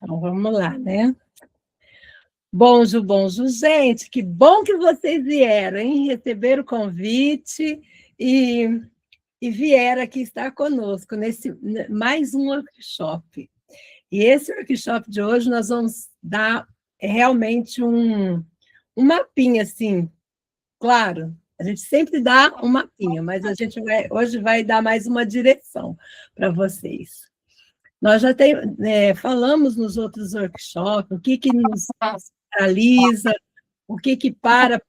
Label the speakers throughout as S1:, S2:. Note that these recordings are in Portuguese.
S1: Então, vamos lá, né? Bonjour, bonjour, gente. Que bom que vocês vieram, hein? Receberam o convite e vieram aqui estar conosco nesse mais um workshop. E esse workshop de hoje nós vamos dar realmente um mapinha, assim, claro. A gente sempre dá um mapinha, mas a gente hoje vai dar mais uma direção para vocês. Nós já falamos nos outros workshops o que nos paralisa, o que para,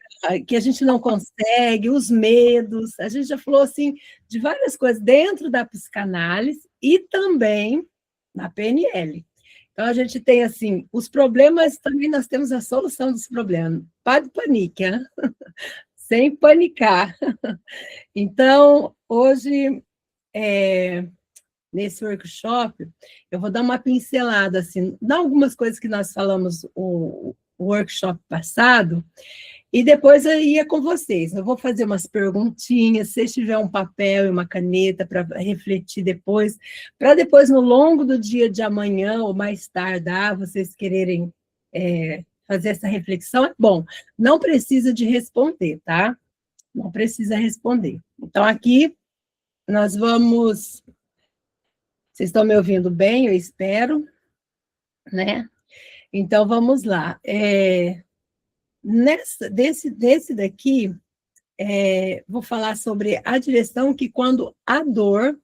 S1: que a gente não consegue, os medos. A gente já falou assim de várias coisas dentro da psicanálise e também na PNL. Então, a gente tem assim, os problemas, também nós temos a solução dos problemas. Pas de panique, hein? Sem panicar. Então, hoje, nesse workshop, eu vou dar uma pincelada, assim, de algumas coisas que nós falamos o workshop passado, e depois eu ia com vocês. Eu vou fazer umas perguntinhas, se tiver um papel e uma caneta para refletir depois, para depois, no longo do dia de amanhã ou mais tardar, vocês quererem fazer essa reflexão, é bom. Não precisa de responder, tá? Não precisa responder. Então, aqui, nós vamos... Vocês estão me ouvindo bem, eu espero, né? Então, vamos lá. Desse daqui, vou falar sobre a direção que, quando a dor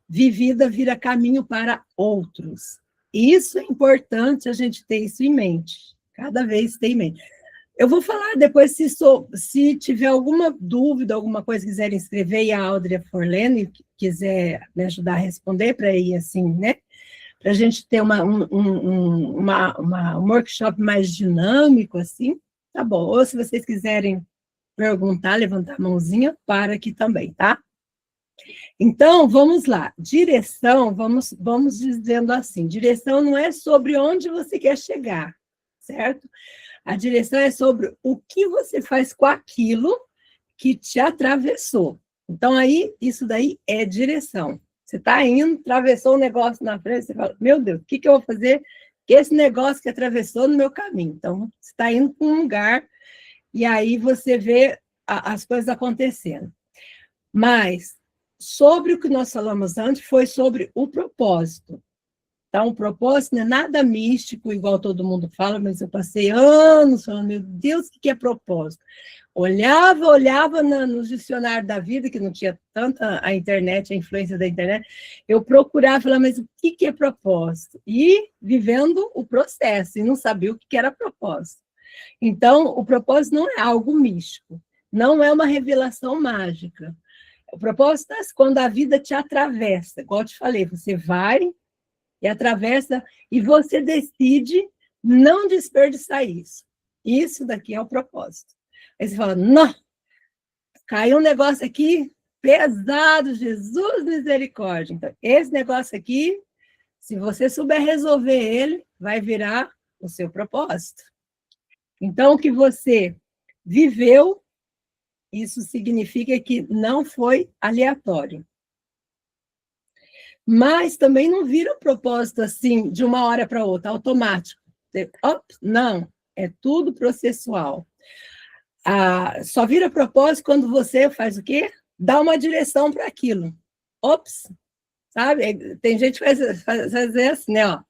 S1: vivida vira caminho para outros. Isso é importante a gente ter isso em mente, cada vez ter em mente. Eu vou falar depois, se tiver alguma dúvida, alguma coisa, quiserem escrever, e a Áudria Forlene quiser me ajudar a responder, para ir assim, né? Para a gente ter um workshop mais dinâmico, assim, tá bom. Ou se vocês quiserem perguntar, levantar a mãozinha, para aqui também, tá? Então, vamos lá. Direção, vamos dizendo assim, direção não é sobre onde você quer chegar, certo? A direção é sobre o que você faz com aquilo que te atravessou. Então, aí, isso daí é direção. Você está indo, atravessou um negócio na frente, você fala, meu Deus, o que eu vou fazer com esse negócio que atravessou no meu caminho? Então, você está indo para um lugar e aí você vê as coisas acontecendo. Mas, sobre o que nós falamos antes, foi sobre o propósito. Então, o propósito não é nada místico, igual todo mundo fala, mas eu passei anos falando, meu Deus, o que é propósito? Olhava nos dicionários da vida, que não tinha tanta a internet, a influência da internet, eu procurava falar, mas o que é propósito? E vivendo o processo, e não sabia o que era propósito. Então, o propósito não é algo místico, não é uma revelação mágica. O propósito é quando a vida te atravessa, igual eu te falei, você vai e atravessa, e você decide não desperdiçar isso. Isso daqui é o propósito. Aí você fala, não, caiu um negócio aqui pesado, Jesus misericórdia. Então, esse negócio aqui, se você souber resolver ele, vai virar o seu propósito. Então, o que você viveu, isso significa que não foi aleatório. Mas também não vira propósito assim, de uma hora para outra, automático. Não, é tudo processual. Só vira propósito quando você faz o quê? Dá uma direção para aquilo. Ops, sabe? Tem gente que faz assim, né? Ó.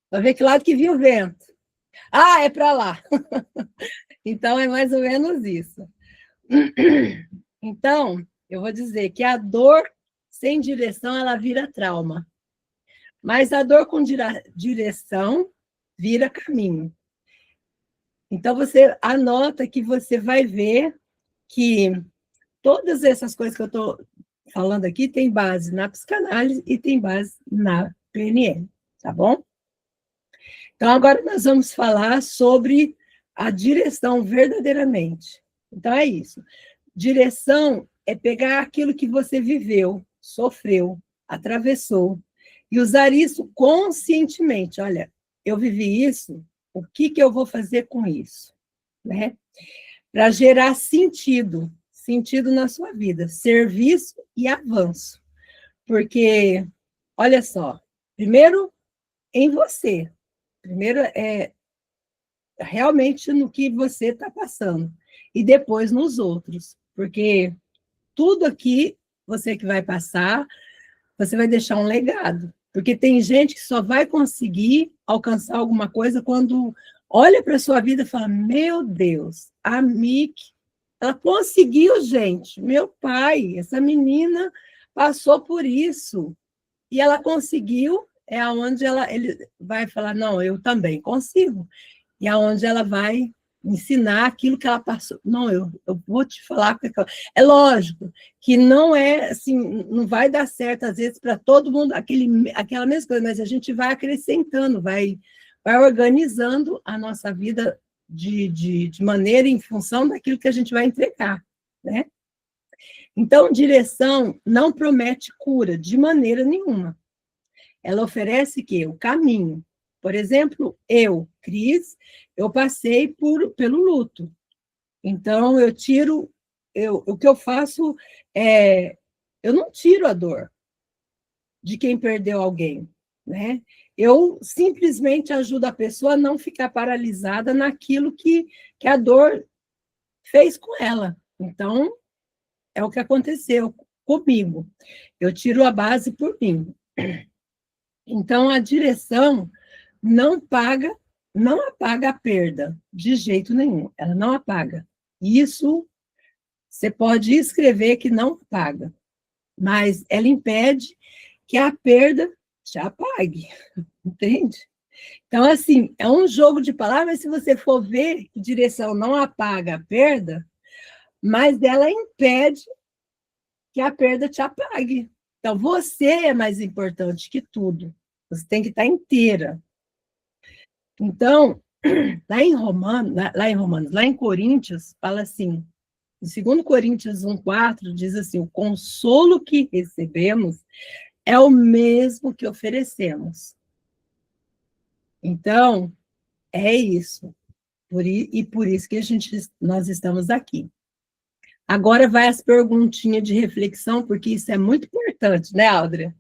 S1: Para ver que lado que vinha o vento. Ah, é para lá. Então, é mais ou menos isso. Então, eu vou dizer que a dor sem direção, ela vira trauma. Mas a dor com direção vira caminho. Então, você anota que você vai ver que todas essas coisas que eu estou falando aqui tem base na psicanálise e tem base na PNL, tá bom? Então, agora nós vamos falar sobre a direção verdadeiramente. Então, é isso. Direção é pegar aquilo que você viveu, sofreu, atravessou, e usar isso conscientemente. Olha, eu vivi isso, o que eu vou fazer com isso? Né? Para gerar sentido na sua vida, serviço e avanço. Porque, olha só, primeiro, em você. Primeiro é realmente no que você está passando, e depois nos outros, porque tudo aqui, você que vai passar, você vai deixar um legado. Porque tem gente que só vai conseguir alcançar alguma coisa quando olha para a sua vida e fala: meu Deus, a Mick, ela conseguiu, gente. Meu pai, essa menina passou por isso. E ela conseguiu, é aonde ele vai falar: não, eu também consigo. E aonde ela vai ensinar aquilo que ela passou. Não, eu vou te falar. É lógico que não é assim, não vai dar certo, às vezes, para todo mundo, aquela mesma coisa, mas a gente vai acrescentando, vai organizando a nossa vida de maneira em função daquilo que a gente vai entregar, né? Então, direção não promete cura de maneira nenhuma. Ela oferece que o caminho. Por exemplo, eu, Cris, eu passei pelo luto. Então, o que eu faço é, eu não tiro a dor de quem perdeu alguém, né? Eu simplesmente ajudo a pessoa a não ficar paralisada naquilo que a dor fez com ela. Então, é o que aconteceu comigo. Eu tiro a base por mim. Então, a direção não paga, não apaga a perda, de jeito nenhum. Ela não apaga. Isso você pode escrever que não apaga, mas ela impede que a perda te apague, entende? Então, assim, é um jogo de palavras, se você for ver, direção não apaga a perda, mas ela impede que a perda te apague. Então, você é mais importante que tudo. Você tem que estar inteira. Então, lá em Coríntios, fala assim, em 2 Coríntios 1,4, diz assim: o consolo que recebemos é o mesmo que oferecemos. Então, é isso. E por isso que nós estamos aqui. Agora vai as perguntinhas de reflexão, porque isso é muito importante, né, Aldria?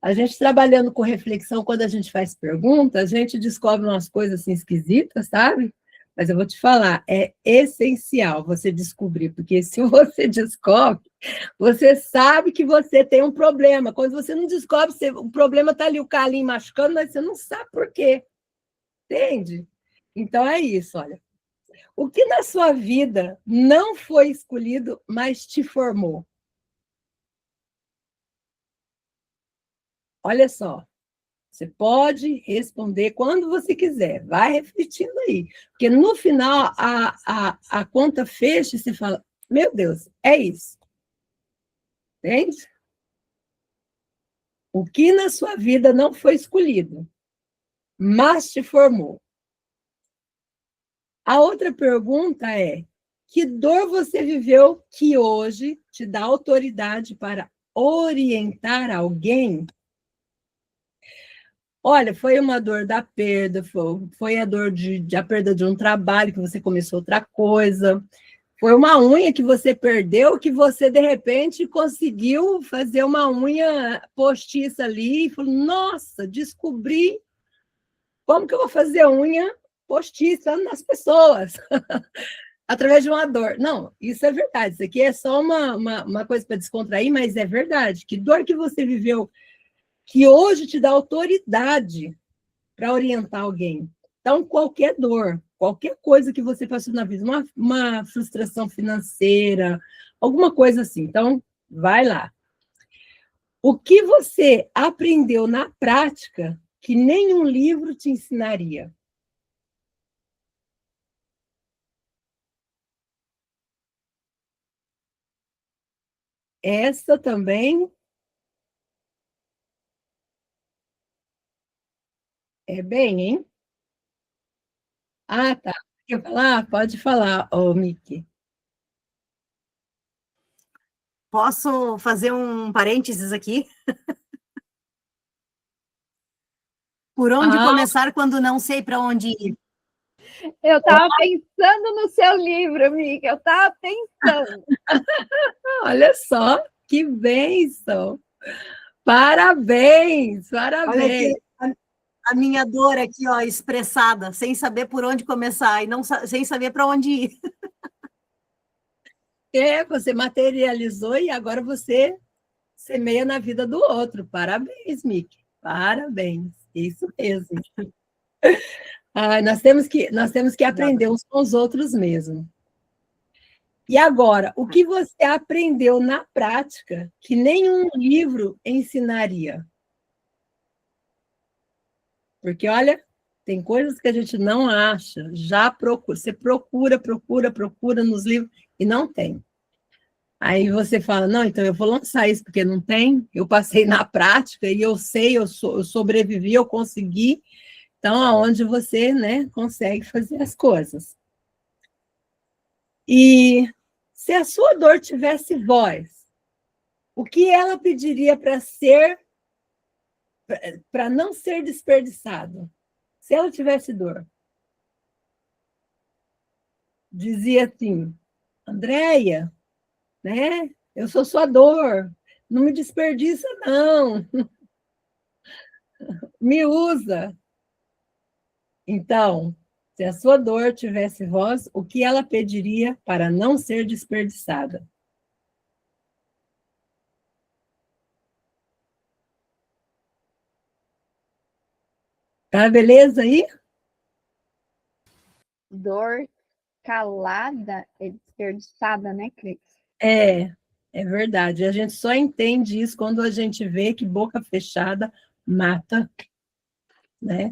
S1: A gente trabalhando com reflexão, quando a gente faz pergunta, a gente descobre umas coisas assim esquisitas, sabe? Mas eu vou te falar, é essencial você descobrir, porque se você descobre, você sabe que você tem um problema. Quando você não descobre, o problema está ali, o calinho machucando, mas você não sabe por quê. Entende? Então é isso, olha. O que na sua vida não foi escolhido, mas te formou? Olha só. Você pode responder quando você quiser, vai refletindo aí. Porque no final a conta fecha e você fala: meu Deus, é isso. Entende? O que na sua vida não foi escolhido, mas te formou. A outra pergunta é: que dor você viveu que hoje te dá autoridade para orientar alguém? Olha, foi uma dor da perda, foi a dor a perda de um trabalho, que você começou outra coisa, foi uma unha que você perdeu, que você, de repente, conseguiu fazer uma unha postiça ali, e falou: nossa, descobri como que eu vou fazer unha postiça nas pessoas, através de uma dor. Não, isso é verdade, isso aqui é só uma coisa para descontrair, mas é verdade. Que dor que você viveu, que hoje te dá autoridade para orientar alguém. Então, qualquer dor, qualquer coisa que você passou na vida, uma frustração financeira, alguma coisa assim. Então, vai lá. O que você aprendeu na prática que nenhum livro te ensinaria? Essa também é bem, hein? Ah, tá. Quer falar? Pode falar, ô, Miki.
S2: Posso fazer um parênteses aqui? Por onde
S1: Ah,
S2: começar quando não sei para onde ir?
S3: Eu estava pensando no seu livro, amiga. Eu estava pensando.
S1: olha só, que bênção! Parabéns,
S2: Olha aqui,
S1: parabéns.
S2: a minha dor aqui, ó, expressada, sem saber por onde começar e não sem saber para onde ir.
S1: Você materializou e agora você semeia na vida do outro. Parabéns, Mick. Parabéns. Isso mesmo. Nós temos que aprender uns com os outros mesmo. E agora, o que você aprendeu na prática que nenhum livro ensinaria? Porque, olha, tem coisas que a gente não acha, já procura, você procura nos livros e não tem. Aí você fala, não, então eu vou lançar isso, porque não tem, eu passei na prática e eu sei, eu sobrevivi, eu consegui. Então, aonde você, né, consegue fazer as coisas. E se a sua dor tivesse voz, o que ela pediria para não ser desperdiçado? Se ela tivesse dor, dizia assim, Andréia, né? Eu sou sua dor, não me desperdiça, não. Me usa. Então, se a sua dor tivesse voz, o que ela pediria para não ser desperdiçada? Tá beleza aí?
S3: Dor calada é desperdiçada, né, Cris?
S1: É verdade. A gente só entende isso quando a gente vê que boca fechada mata, né?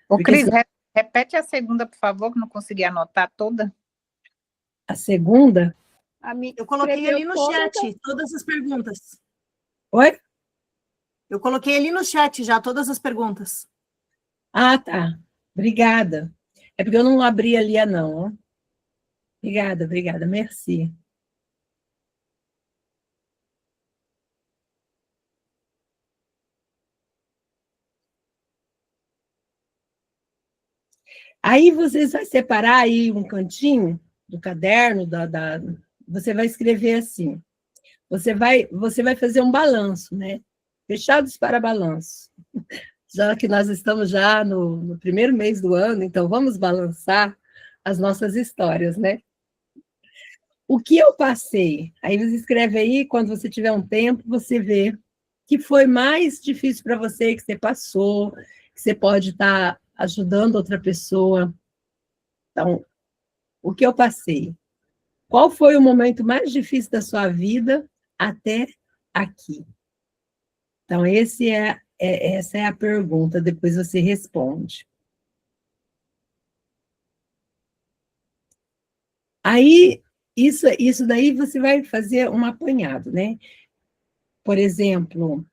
S4: Ô,
S1: Porque
S4: Cris, repete a segunda, por favor, que não consegui anotar toda.
S1: a segunda...
S2: Eu coloquei ali no chat todas as perguntas.
S1: Oi?
S2: Eu coloquei ali no chat já todas as perguntas.
S1: Ah, tá. Obrigada. É porque eu não abri ali a não. Ó. Obrigada, merci. Aí vocês vão separar aí um cantinho do caderno, você vai escrever assim. Você vai fazer um balanço, né? Fechados para balanço. Já que nós estamos já no primeiro mês do ano, então vamos balançar as nossas histórias, né? O que eu passei? Aí você escreve aí, quando você tiver um tempo, você vê que foi mais difícil para você, que você passou, que você pode estar ajudando outra pessoa. Então, o que eu passei? Qual foi o momento mais difícil da sua vida até aqui? Então, essa é a pergunta, depois você responde. Aí, isso daí você vai fazer um apanhado, né? Por exemplo,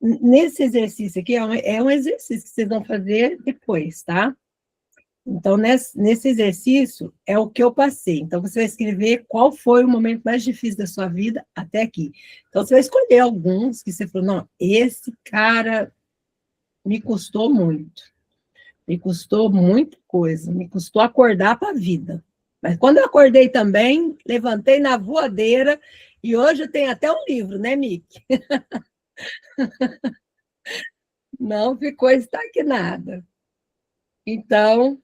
S1: nesse exercício aqui, é um exercício que vocês vão fazer depois, tá? Então, nesse exercício, é o que eu passei. Então, você vai escrever qual foi o momento mais difícil da sua vida até aqui. Então, você vai escolher alguns que você falou, não, esse cara me custou muito. Me custou muita coisa. Me custou acordar para a vida. Mas quando eu acordei também, levantei na voadeira e hoje eu tenho até um livro, né, Mick? Não ficou estagnada. Então,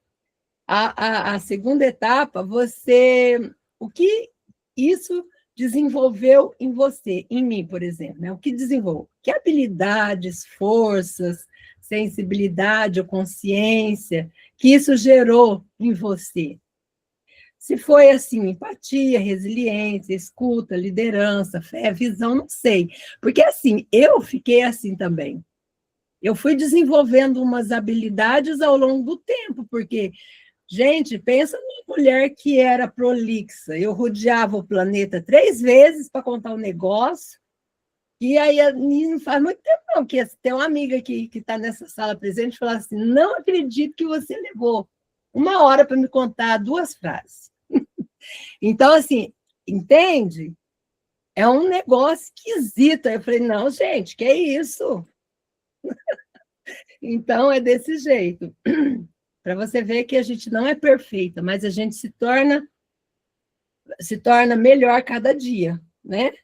S1: a segunda etapa, o que isso desenvolveu em você, em mim, por exemplo, né? O que desenvolveu? Que habilidades, forças, sensibilidade ou consciência que isso gerou em você? Se foi assim, empatia, resiliência, escuta, liderança, fé, visão, não sei. Porque assim, eu fiquei assim também. Eu fui desenvolvendo umas habilidades ao longo do tempo, porque gente, pensa numa mulher que era prolixa. Eu rodeava o planeta 3 vezes para contar um negócio. E aí, não faz muito tempo, não, que tem uma amiga aqui que está nessa sala presente e falou assim: não acredito que você levou 1 hora para me contar 2 frases. Então, assim, entende? É um negócio esquisito. Aí eu falei: não, gente, que é isso? Então, é desse jeito. Para você ver que a gente não é perfeita, mas a gente se torna melhor cada dia, né?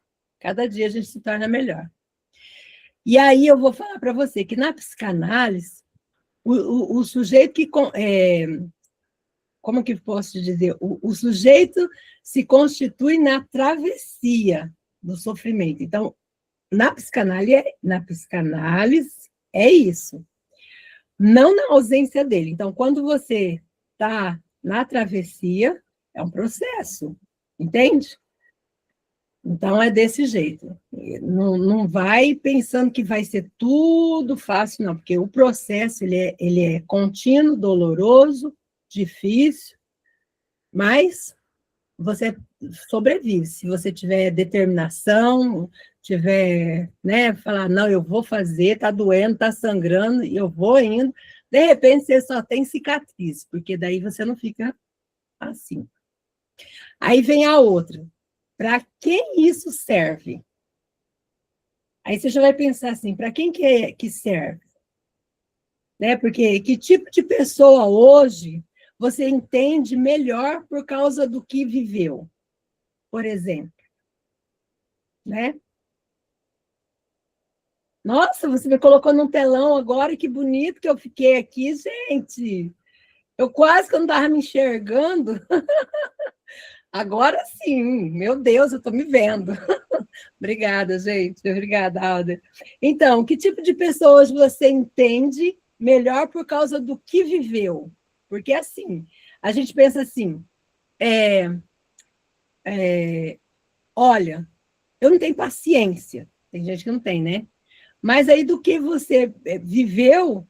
S1: Cada dia a gente se torna melhor. E aí eu vou falar para você que na psicanálise, o sujeito que... como que eu posso dizer? O sujeito se constitui na travessia do sofrimento. Então, na psicanálise é isso. Não na ausência dele. Então, quando você está na travessia, é um processo, entende? Então, é desse jeito. Não vai pensando que vai ser tudo fácil, não, porque o processo ele é contínuo, doloroso, difícil, mas você sobrevive. Se você tiver determinação, tiver, né, falar, não, eu vou fazer, tá doendo, tá sangrando, e eu vou indo, de repente você só tem cicatriz, porque daí você não fica assim. Aí vem a outra. Para quem isso serve? Aí você já vai pensar assim, para quem que serve? Né? Porque que tipo de pessoa hoje você entende melhor por causa do que viveu, por exemplo? Né? Nossa, você me colocou num telão agora, que bonito que eu fiquei aqui, gente. Eu quase que não estava me enxergando. Agora sim, meu Deus, eu estou me vendo. Obrigada, gente. Obrigada, Alda. Então, que tipo de pessoas você entende melhor por causa do que viveu? Porque, assim, a gente pensa assim, olha, eu não tenho paciência. Tem gente que não tem, né? Mas aí do que você viveu,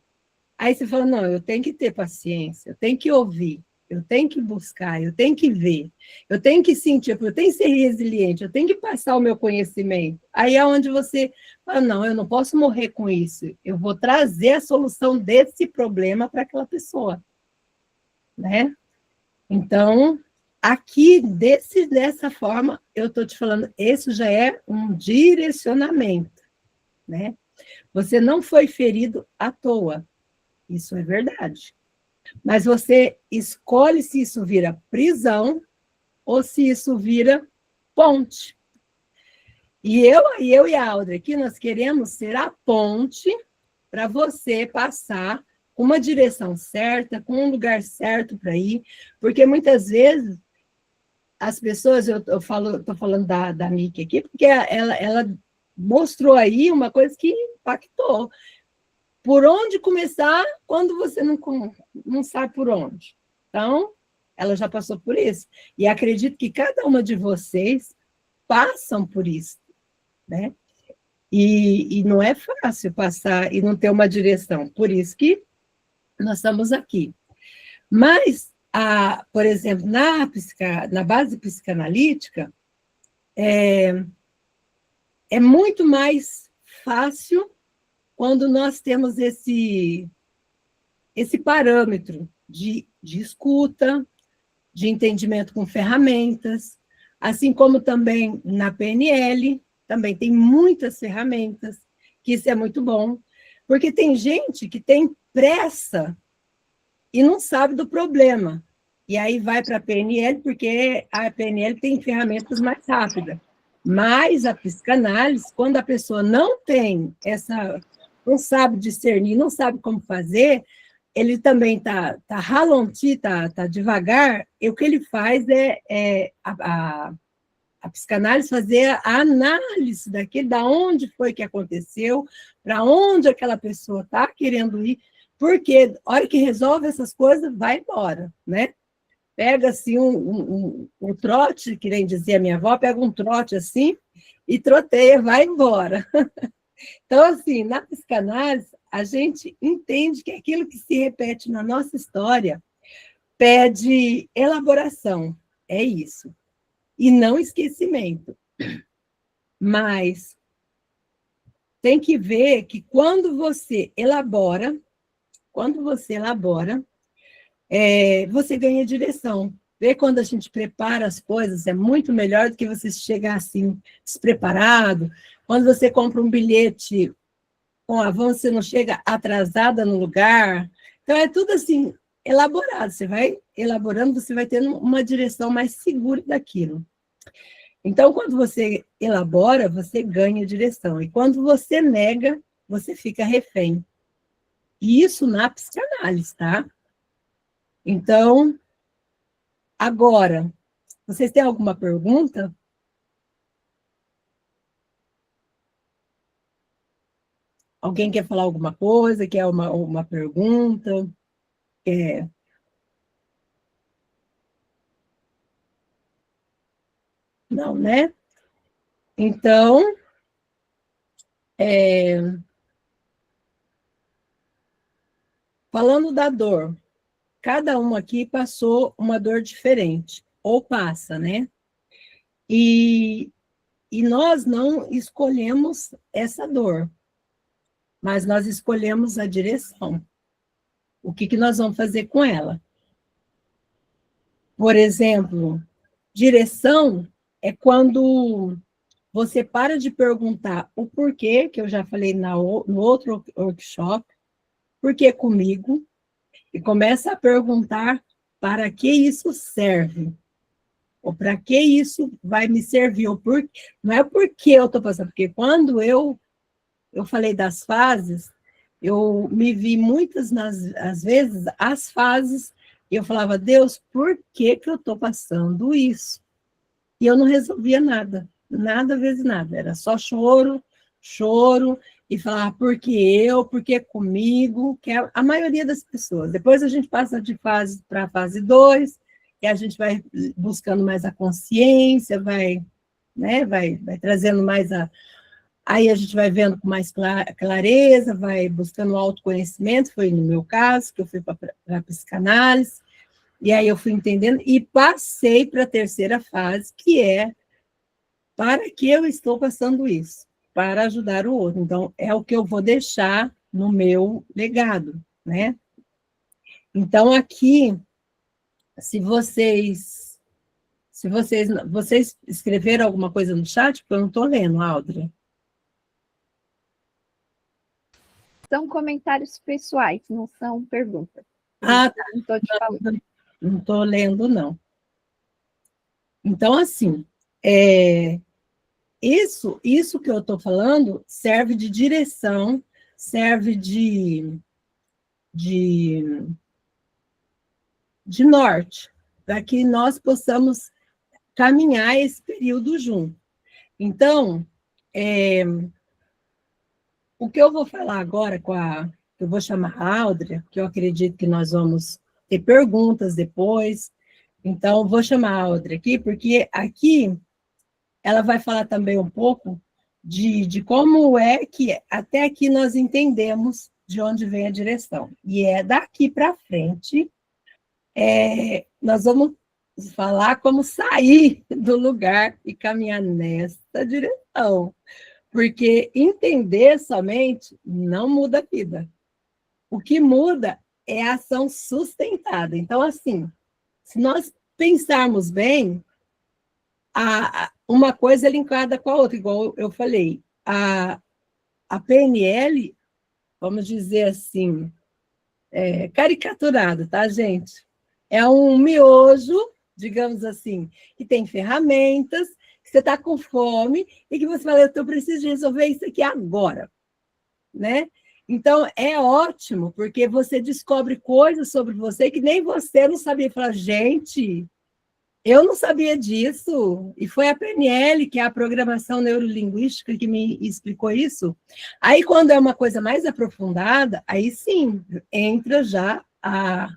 S1: aí você fala, não, eu tenho que ter paciência, eu tenho que ouvir, eu tenho que buscar, eu tenho que ver, eu tenho que sentir, eu tenho que ser resiliente, eu tenho que passar o meu conhecimento. Aí é onde você fala, não, eu não posso morrer com isso, eu vou trazer a solução desse problema para aquela pessoa. Né? Então, aqui, dessa forma, eu estou te falando, isso já é um direcionamento. Né? Você não foi ferido à toa, isso é verdade. Mas você escolhe se isso vira prisão ou se isso vira ponte. E eu e a Audrey aqui, nós queremos ser a ponte para você passar com uma direção certa, com um lugar certo para ir, porque muitas vezes as pessoas, eu estou falando da Miki aqui, porque ela mostrou aí uma coisa que impactou. Por onde começar quando você não sabe por onde? Então, ela já passou por isso. E acredito que cada uma de vocês passam por isso, né? E não é fácil passar e não ter uma direção. Por isso que nós estamos aqui. Mas, por exemplo, na base psicanalítica, é muito mais fácil quando nós temos esse parâmetro de escuta, de entendimento com ferramentas, assim como também na PNL, também tem muitas ferramentas, que isso é muito bom, porque tem gente que tem pressa e não sabe do problema, e aí vai para a PNL, porque a PNL tem ferramentas mais rápidas, mas a psicanálise, quando a pessoa não tem não sabe discernir, não sabe como fazer, ele também tá ralenti, tá devagar, e o que ele faz é a psicanálise fazer a análise daquilo, da onde foi que aconteceu, para onde aquela pessoa está querendo ir, porque a hora que resolve essas coisas, vai embora, né? Pega assim um trote, que nem dizia a minha avó, pega um trote assim e troteia, vai embora. Então, assim, na psicanálise, a gente entende que aquilo que se repete na nossa história pede elaboração, é isso. E não esquecimento. Mas tem que ver que quando você elabora, você ganha direção. Vê quando a gente prepara as coisas, é muito melhor do que você chegar assim, despreparado. Quando você compra um bilhete com avanço, você não chega atrasada no lugar. Então, é tudo assim, elaborado. Você vai elaborando, você vai tendo uma direção mais segura daquilo. Então, quando você elabora, você ganha direção. E quando você nega, você fica refém. E isso na psicanálise, tá? Então, agora, vocês têm alguma pergunta? Alguém quer falar alguma coisa? Quer uma pergunta? Quer... Não, né? Então, falando da dor, cada um aqui passou uma dor diferente, ou passa, né? E nós não escolhemos essa dor, mas nós escolhemos a direção. O que nós vamos fazer com ela? Por exemplo, direção é quando você para de perguntar o porquê, que eu já falei no outro workshop, por que comigo? E começa a perguntar para que isso serve, ou para que isso vai me servir, ou não é porque eu estou passando, porque quando eu falei das fases, eu me vi às vezes, as fases, e eu falava, Deus, por que eu estou passando isso? E eu não resolvia nada, vezes nada, era só choro, e falar, por que comigo, que é a maioria das pessoas. Depois a gente passa de fase para a fase 2, e a gente vai buscando mais a consciência, vai trazendo mais aí a gente vai vendo com mais clareza, vai buscando o autoconhecimento, foi no meu caso, que eu fui para a psicanálise, e aí eu fui entendendo, e passei para a terceira fase, que é, para que eu estou passando isso? Para ajudar o outro. Então, é o que eu vou deixar no meu legado, né? Então, aqui, vocês escreveram alguma coisa no chat, porque eu não estou lendo, Aldra.
S3: São comentários pessoais, não são perguntas.
S1: Ah,
S3: não estou te falando.
S1: Não estou lendo, não. Então, assim, isso que eu estou falando serve de direção, serve de norte, para que nós possamos caminhar esse período junto. Então, o que eu vou falar agora eu vou chamar a Áudria, que eu acredito que nós vamos ter perguntas depois. Então, vou chamar a Áudria aqui, porque aqui ela vai falar também um pouco de como é que até aqui nós entendemos de onde vem a direção. E é daqui para frente, nós vamos falar como sair do lugar e caminhar nessa direção. Porque entender somente não muda a vida. O que muda é a ação sustentada. Então, assim, se nós pensarmos bem, uma coisa é linkada com a outra, igual eu falei. A PNL, vamos dizer assim, caricaturado, tá, gente? É um miojo, digamos assim, que tem ferramentas, que você está com fome e que você fala, eu preciso resolver isso aqui agora, né? Então, é ótimo, porque você descobre coisas sobre você que nem você não sabia. Falar, gente, eu não sabia disso. E foi a PNL, que é a programação neurolinguística, que me explicou isso. Aí, quando é uma coisa mais aprofundada, aí sim, entra já a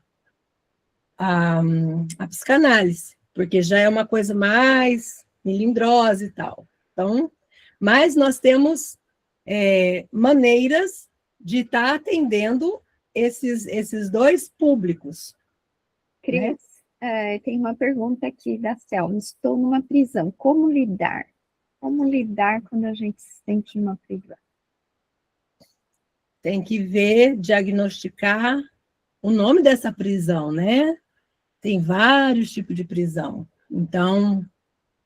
S1: psicanálise, porque já é uma coisa mais melindrosa e tal. Então, mas nós temos maneiras de estar atendendo esses dois públicos.
S3: Cris, tem uma pergunta aqui da Selma. Estou numa prisão, como lidar? Como lidar quando a gente se sente numa prisão?
S1: Tem que ver, diagnosticar o nome dessa prisão, né? Tem vários tipos de prisão. Então,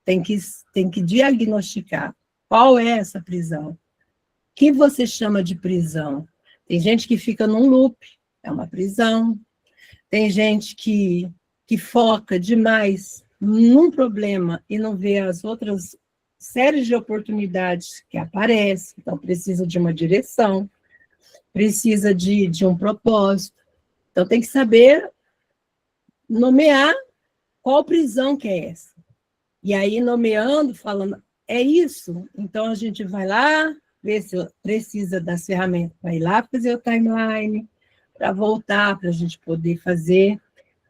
S1: tem que diagnosticar qual é essa prisão. O que você chama de prisão? Tem gente que fica num loop, é uma prisão. Tem gente que foca demais num problema e não vê as outras série de oportunidades que aparecem, então precisa de uma direção, precisa de um propósito. Então tem que saber nomear qual prisão que é essa. E aí, nomeando, falando, é isso, então a gente vai lá, ver se precisa das ferramentas para ir lá fazer o timeline, para voltar, para a gente poder fazer,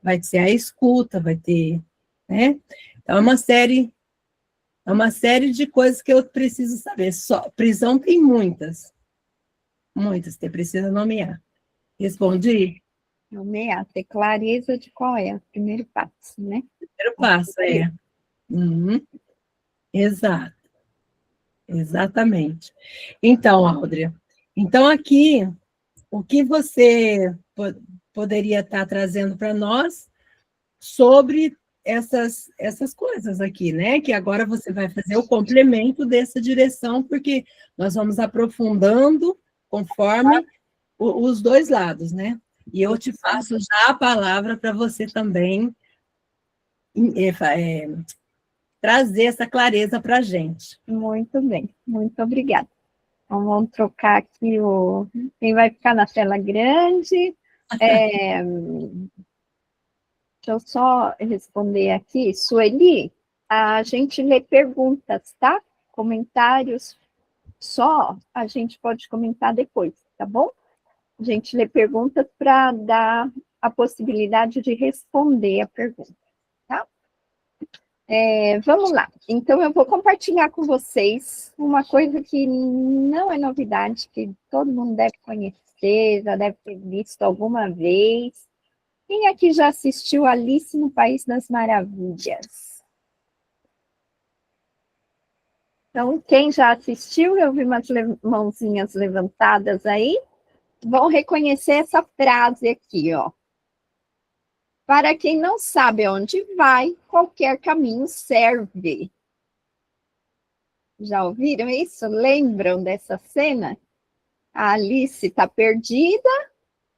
S1: vai ser a escuta, vai ter, né? Então, é uma série de coisas que eu preciso saber. Só, prisão tem muitas, você precisa nomear. Respondi?
S3: Nomear, ter clareza de qual é o primeiro passo, né?
S1: Primeiro passo, é. Uhum. Exato. Exatamente. Então, Áudria, então aqui, o que você poderia estar trazendo para nós sobre essas coisas aqui, né? Que agora você vai fazer o complemento dessa direção, porque nós vamos aprofundando conforme os dois lados, né? E eu te passo já a palavra para você também trazer essa clareza para a gente.
S3: Muito bem, muito obrigada. Então, vamos trocar aqui quem vai ficar na tela grande. Deixa eu só responder aqui. Sueli, a gente lê perguntas, tá? Comentários, só a gente pode comentar depois, tá bom? A gente lê perguntas para dar a possibilidade de responder a pergunta, tá? Vamos lá. Então, eu vou compartilhar com vocês uma coisa que não é novidade, que todo mundo deve conhecer, já deve ter visto alguma vez. Quem aqui já assistiu Alice no País das Maravilhas? Então, quem já assistiu, eu vi umas mãozinhas levantadas aí, vão reconhecer essa frase aqui, ó. Para quem não sabe aonde vai, qualquer caminho serve. Já ouviram isso? Lembram dessa cena? A Alice está perdida,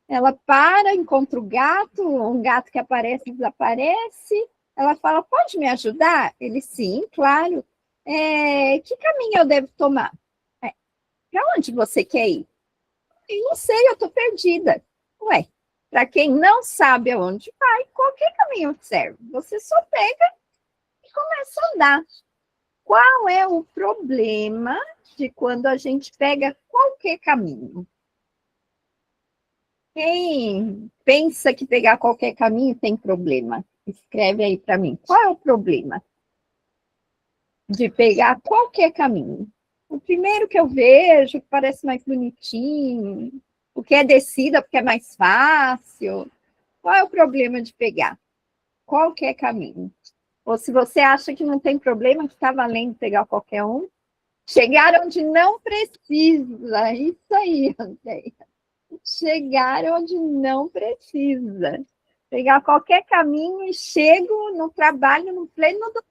S3: ela para, encontra o gato, um gato que aparece e desaparece. Ela fala, pode me ajudar? Ele, sim, claro. Que caminho eu devo tomar? Para onde você quer ir? Eu não sei, eu estou perdida. Ué, para quem não sabe aonde vai, qualquer caminho serve. Você só pega e começa a andar. Qual é o problema de quando a gente pega qualquer caminho? Quem pensa que pegar qualquer caminho tem problema? Escreve aí para mim. Qual é o problema de pegar qualquer caminho? O primeiro que eu vejo, que parece mais bonitinho, o que é descida porque é mais fácil. Qual é o problema de pegar qualquer caminho? Ou se você acha que não tem problema, que está valendo pegar qualquer um, chegar onde não precisa. Isso aí, Andréia. Chegar onde não precisa. Pegar qualquer caminho e chego no trabalho no pleno do...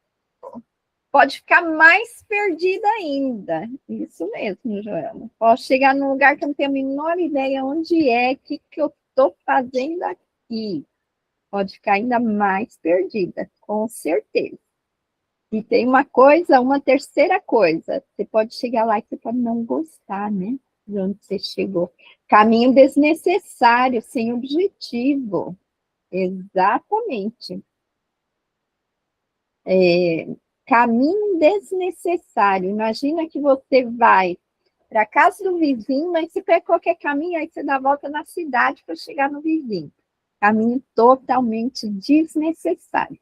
S3: Pode ficar mais perdida ainda. Isso mesmo, Joana. Posso chegar num lugar que eu não tenho a menor ideia onde é, o que eu estou fazendo aqui. Pode ficar ainda mais perdida, com certeza. E tem uma terceira coisa. Você pode chegar lá e você pode não gostar, né? De onde você chegou. Caminho desnecessário, sem objetivo. Exatamente. Caminho desnecessário. Imagina que você vai para a casa do vizinho, mas você pega qualquer caminho, aí você dá a volta na cidade para chegar no vizinho. Caminho totalmente desnecessário.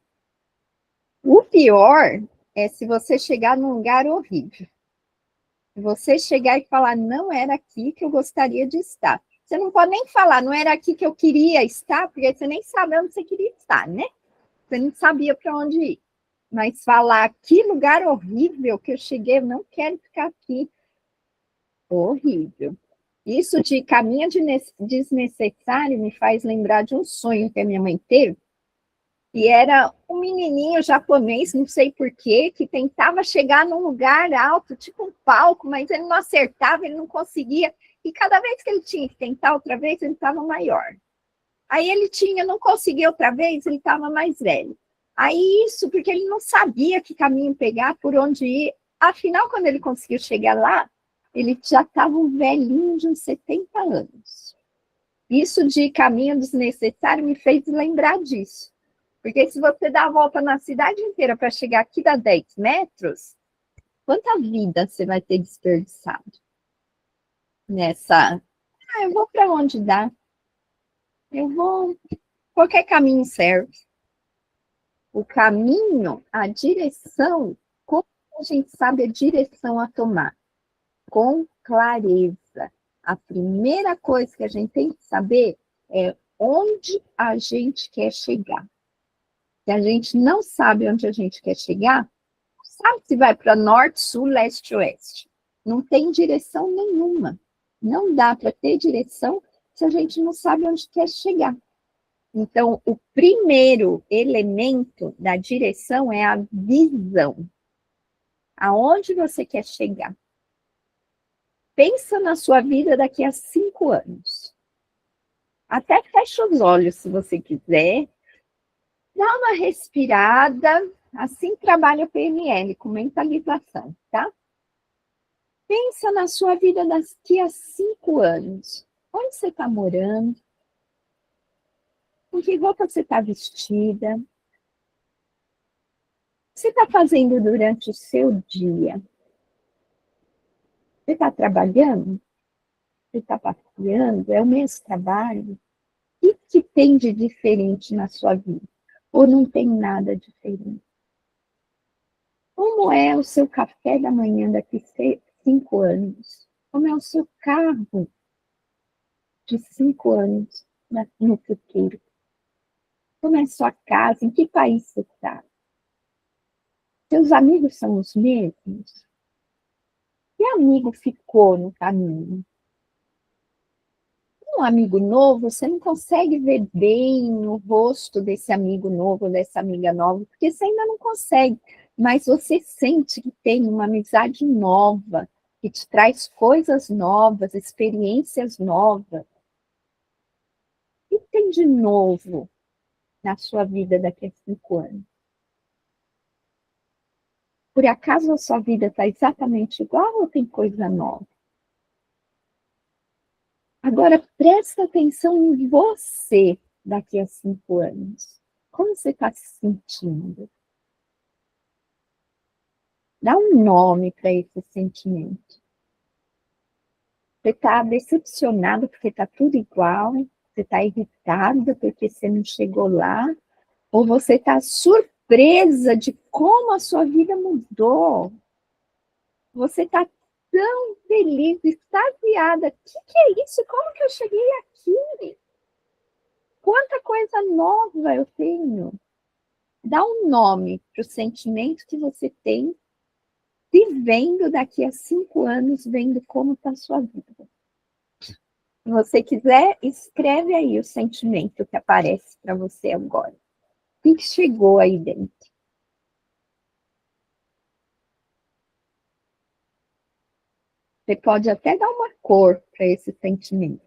S3: O pior é se você chegar num lugar horrível. Se você chegar e falar, não era aqui que eu gostaria de estar. Você não pode nem falar, não era aqui que eu queria estar, porque você nem sabe onde você queria estar, né? Você não sabia para onde ir. Mas falar, que lugar horrível que eu cheguei, eu não quero ficar aqui. Horrível. Isso de caminho desnecessário me faz lembrar de um sonho que a minha mãe teve, e era um menininho japonês, não sei porquê, que tentava chegar num lugar alto, tipo um palco, mas ele não acertava, ele não conseguia, e cada vez que ele tinha que tentar outra vez, ele estava maior. Aí ele não conseguia outra vez, ele estava mais velho. Aí isso, porque ele não sabia que caminho pegar, por onde ir, Afinal, quando ele conseguiu chegar lá, ele já estava um velhinho de uns 70 anos. Isso de caminho desnecessário me fez lembrar disso. Porque se você dá a volta na cidade inteira para chegar aqui dá 10 metros, quanta vida você vai ter desperdiçado nessa? Eu vou para onde dá. Eu vou. Qualquer caminho serve. O caminho, a direção, como a gente sabe a direção a tomar? Com clareza. A primeira coisa que a gente tem que saber é onde a gente quer chegar. Se a gente não sabe onde a gente quer chegar, sabe se vai para norte, sul, leste, oeste. Não tem direção nenhuma. Não dá para ter direção se a gente não sabe onde quer chegar. Então, o primeiro elemento da direção é a visão. Aonde você quer chegar? Pensa na sua vida daqui a 5 anos. Até fecha os olhos se você quiser. Dá uma respirada. Assim trabalha o PNL, com mentalização, tá? Pensa na sua vida daqui a 5 anos. Onde você está morando? Com que roupa você está vestida? O que você está fazendo durante o seu dia? Você está trabalhando? Você está passeando? É o mesmo trabalho? O que tem de diferente na sua vida? Ou não tem nada diferente? Como é o seu café da manhã daqui a 5 anos? Como é o seu carro de 5 anos no futuro? Como é a sua casa? Em que país você está? Seus amigos são os mesmos? Que amigo ficou no caminho? Um amigo novo, você não consegue ver bem o rosto desse amigo novo, dessa amiga nova, porque você ainda não consegue. Mas você sente que tem uma amizade nova, que te traz coisas novas, experiências novas. O que tem de novo na sua vida daqui a 5 anos? Por acaso a sua vida está exatamente igual ou tem coisa nova? Agora, presta atenção em você daqui a 5 anos. Como você está se sentindo? Dá um nome para esse sentimento. Você está decepcionado porque está tudo igual? Você está irritado porque você não chegou lá? Ou você está surpresa de como a sua vida mudou? Você está tão feliz, extasiada. O que é isso? Como que eu cheguei aqui? Quanta coisa nova eu tenho. Dá um nome para o sentimento que você tem vivendo daqui a 5 anos, vendo como está a sua vida. Se você quiser, escreve aí o sentimento que aparece para você agora. O que chegou aí dentro? Você pode até dar uma cor para esse sentimento.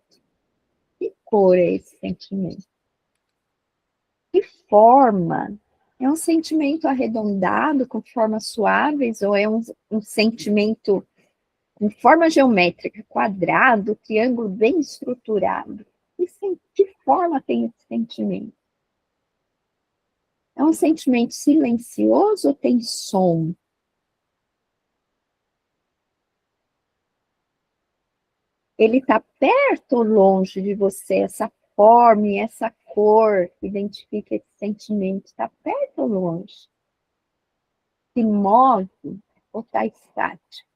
S3: Que cor é esse sentimento? Que forma? É um sentimento arredondado, com formas suaves, ou é um sentimento com forma geométrica, quadrado, triângulo bem estruturado? Que forma tem esse sentimento? É um sentimento silencioso ou tem som? Ele está perto ou longe de você? Essa forma e essa cor que identifica esse sentimento, está perto ou longe? Se move ou está estático?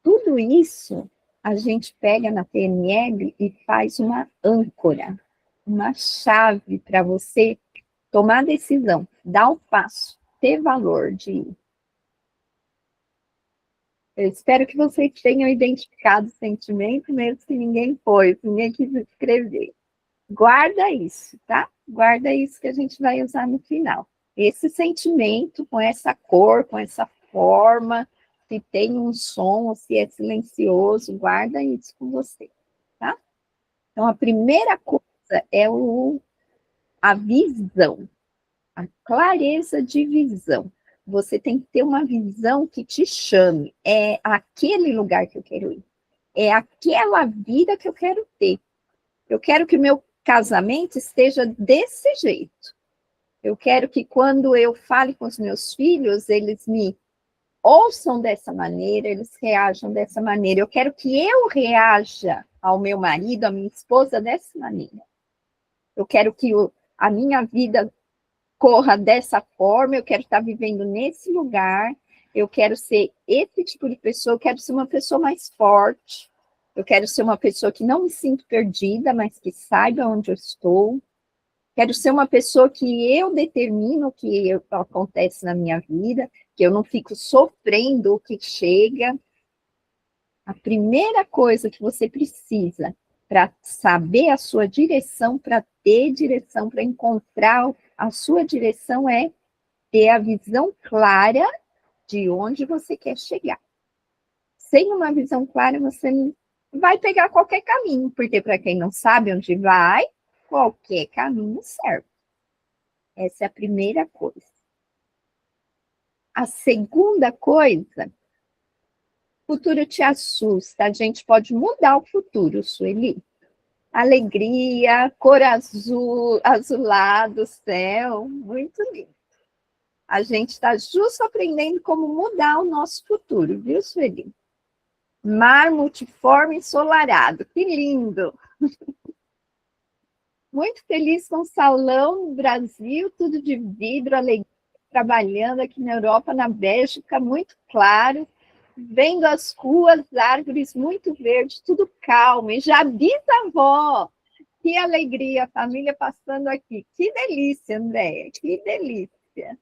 S3: Tudo isso a gente pega na PNL e faz uma âncora, uma chave para você tomar a decisão, dar o passo, ter valor de ir. Eu espero que vocês tenham identificado o sentimento, mesmo que ninguém pôs, ninguém quis escrever. Guarda isso, tá? Guarda isso que a gente vai usar no final. Esse sentimento, com essa cor, com essa forma, se tem um som, ou se é silencioso, guarda isso com você, tá? Então, a primeira coisa é a visão. A clareza de visão. Você tem que ter uma visão que te chame. É aquele lugar que eu quero ir. É aquela vida que eu quero ter. Eu quero que o meu casamento esteja desse jeito. Eu quero que quando eu fale com os meus filhos, eles me ouçam dessa maneira, eles reajam dessa maneira. Eu quero que eu reaja ao meu marido, à minha esposa dessa maneira. Eu quero que a minha vida corra dessa forma, eu quero estar vivendo nesse lugar, eu quero ser esse tipo de pessoa, eu quero ser uma pessoa mais forte, eu quero ser uma pessoa que não me sinto perdida, mas que saiba onde eu estou. Quero ser uma pessoa que eu determino o que acontece na minha vida, que eu não fico sofrendo o que chega. A primeira coisa que você precisa para saber a sua direção, para ter direção, para encontrar a sua direção é ter a visão clara de onde você quer chegar. Sem uma visão clara, você vai pegar qualquer caminho, porque para quem não sabe onde vai, qualquer caminho serve. Essa é a primeira coisa. A segunda coisa, o futuro te assusta. A gente pode mudar o futuro, Sueli. Alegria, cor azul, azulado, céu, muito lindo. A gente está justo aprendendo como mudar o nosso futuro, viu, Sueli? Mar multiforme ensolarado, que lindo! Muito feliz com o salão no Brasil, tudo de vidro, alegria, trabalhando aqui na Europa, na Bélgica, muito claro, vendo as ruas, árvores muito verdes, tudo calmo, e já bisavó, que alegria, a família passando aqui, que delícia, Andréia, que delícia.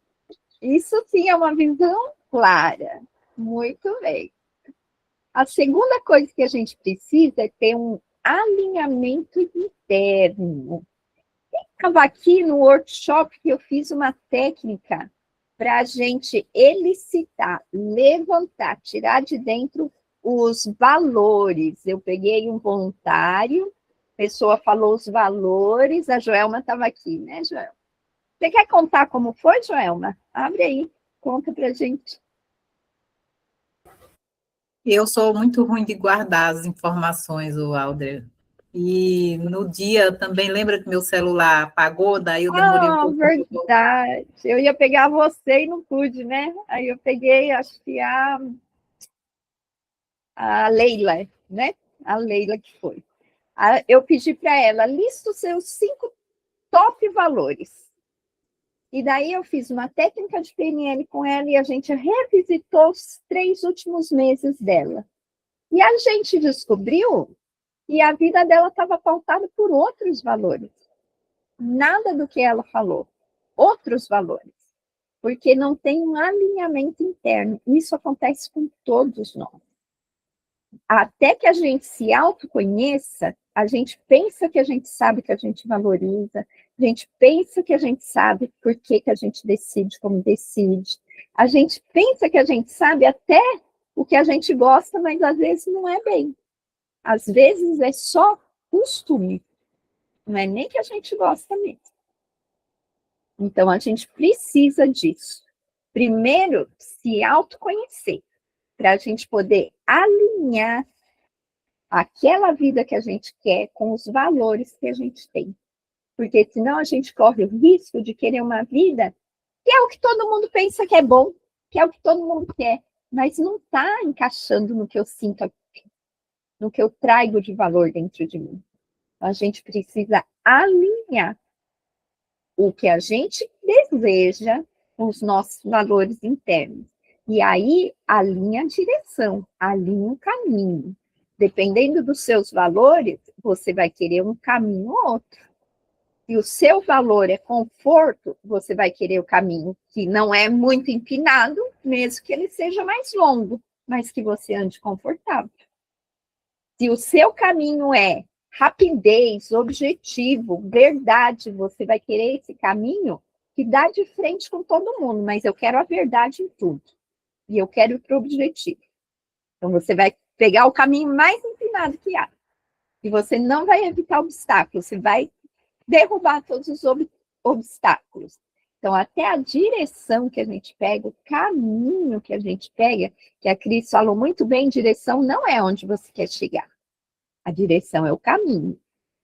S3: Isso sim é uma visão clara, muito bem. A segunda coisa que a gente precisa é ter um alinhamento interno. Estava aqui no workshop que eu fiz uma técnica para a gente elicitar, levantar, tirar de dentro os valores. Eu peguei um voluntário, a pessoa falou os valores, a Joelma estava aqui, né, Joelma? Você quer contar como foi, Joelma? Abre aí, conta para a gente.
S4: Eu sou muito ruim de guardar as informações, o Alder. E no dia também, lembra que meu celular apagou, daí eu demorei um pouco.
S3: Verdade. Eu ia pegar você e não pude, né? Aí eu peguei, acho que a Leila, né? A Leila que foi. Eu pedi para ela, lista os seus 5 top valores. E daí eu fiz uma técnica de PNL com ela e a gente revisitou os 3 últimos meses dela. E a gente descobriu que a vida dela estava pautada por outros valores. Nada do que ela falou. Outros valores. Porque não tem um alinhamento interno. Isso acontece com todos nós. Até que a gente se autoconheça, a gente pensa que a gente sabe que a gente valoriza, a gente pensa que a gente sabe por que a gente decide como decide, a gente pensa que a gente sabe até o que a gente gosta, mas às vezes não é bem. Às vezes é só costume, não é nem que a gente gosta mesmo. Então a gente precisa disso. Primeiro, se autoconhecer, para a gente poder alinhar aquela vida que a gente quer com os valores que a gente tem. Porque senão a gente corre o risco de querer uma vida que é o que todo mundo pensa que é bom, que é o que todo mundo quer, mas não está encaixando no que eu sinto aqui, no que eu trago de valor dentro de mim. Então, a gente precisa alinhar o que a gente deseja com os nossos valores internos. E aí, alinha a direção, alinha o caminho. Dependendo dos seus valores, você vai querer um caminho ou outro. Se o seu valor é conforto, você vai querer o caminho que não é muito empinado, mesmo que ele seja mais longo, mas que você ande confortável. Se o seu caminho é rapidez, objetivo, verdade, você vai querer esse caminho que dá de frente com todo mundo, mas eu quero a verdade em tudo. E eu quero ir para o objetivo. Então, você vai pegar o caminho mais empinado que há. E você não vai evitar obstáculos, você vai derrubar todos os obstáculos. Então, até a direção que a gente pega, o caminho que a gente pega, que a Cris falou muito bem, direção não é onde você quer chegar. A direção é o caminho.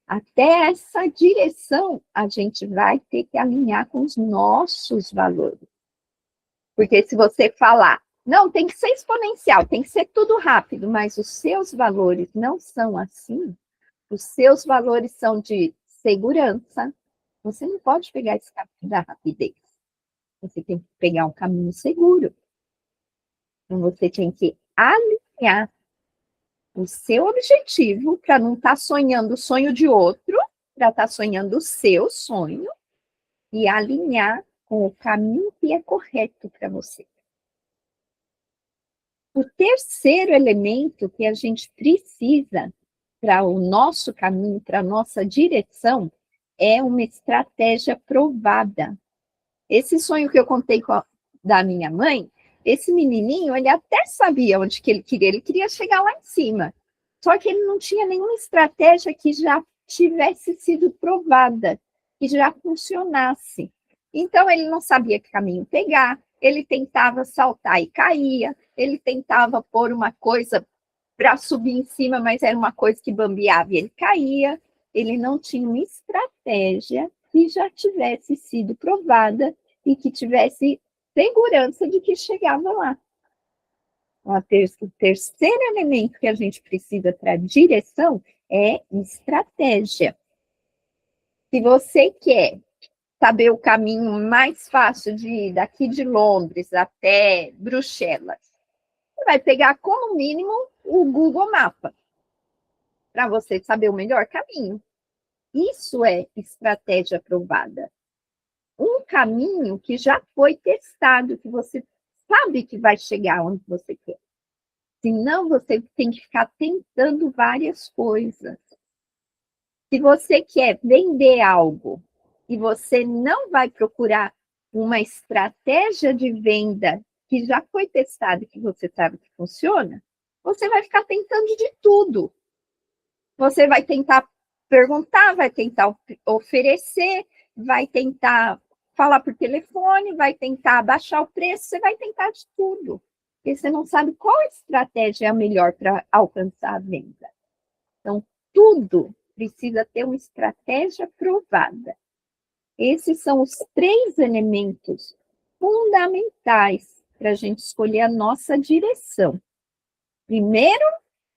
S3: Até essa direção, a gente vai ter que alinhar com os nossos valores. Porque se você falar, não, tem que ser exponencial, tem que ser tudo rápido, mas os seus valores não são assim, os seus valores são de segurança, você não pode pegar esse caminho da rapidez. Você tem que pegar um caminho seguro. Então, você tem que alinhar o seu objetivo para não estar sonhando o sonho de outro, para estar sonhando o seu sonho e alinhar com o caminho que é correto para você. O terceiro elemento que a gente precisa para o nosso caminho, para a nossa direção, é uma estratégia provada. Esse sonho que eu contei da minha mãe, esse menininho, ele até sabia onde que ele queria chegar lá em cima. Só que ele não tinha nenhuma estratégia que já tivesse sido provada, que já funcionasse. Então, ele não sabia que caminho pegar, ele tentava saltar e caía, ele tentava pôr uma coisa para subir em cima, mas era uma coisa que bambeava e ele caía. Ele não tinha uma estratégia que já tivesse sido provada e que tivesse segurança de que chegava lá. O terceiro elemento que a gente precisa para direção é estratégia. Se você quer saber o caminho mais fácil de ir daqui de Londres até Bruxelas, você vai pegar como mínimo o Google Mapa para você saber o melhor caminho. Isso é estratégia provada. Um caminho que já foi testado, que você sabe que vai chegar onde você quer. Senão, você tem que ficar tentando várias coisas. Se você quer vender algo e você não vai procurar uma estratégia de venda que já foi testada e que você sabe que funciona, você vai ficar tentando de tudo. Você vai tentar perguntar, vai tentar oferecer, vai tentar falar por telefone, vai tentar baixar o preço, você vai tentar de tudo. Porque você não sabe qual estratégia é a melhor para alcançar a venda. Então, tudo precisa ter uma estratégia provada. Esses são os 3 elementos fundamentais para a gente escolher a nossa direção. Primeiro,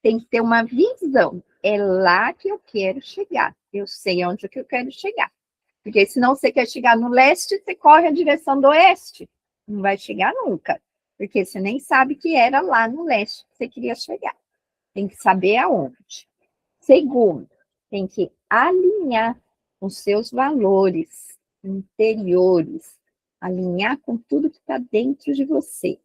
S3: tem que ter uma visão. É lá que eu quero chegar. Eu sei onde que eu quero chegar. Porque senão você quer chegar no leste, você corre a direção do oeste. Não vai chegar nunca. Porque você nem sabe que era lá no leste que você queria chegar. Tem que saber aonde. Segundo, tem que alinhar com seus valores interiores. Alinhar com tudo que está dentro de você.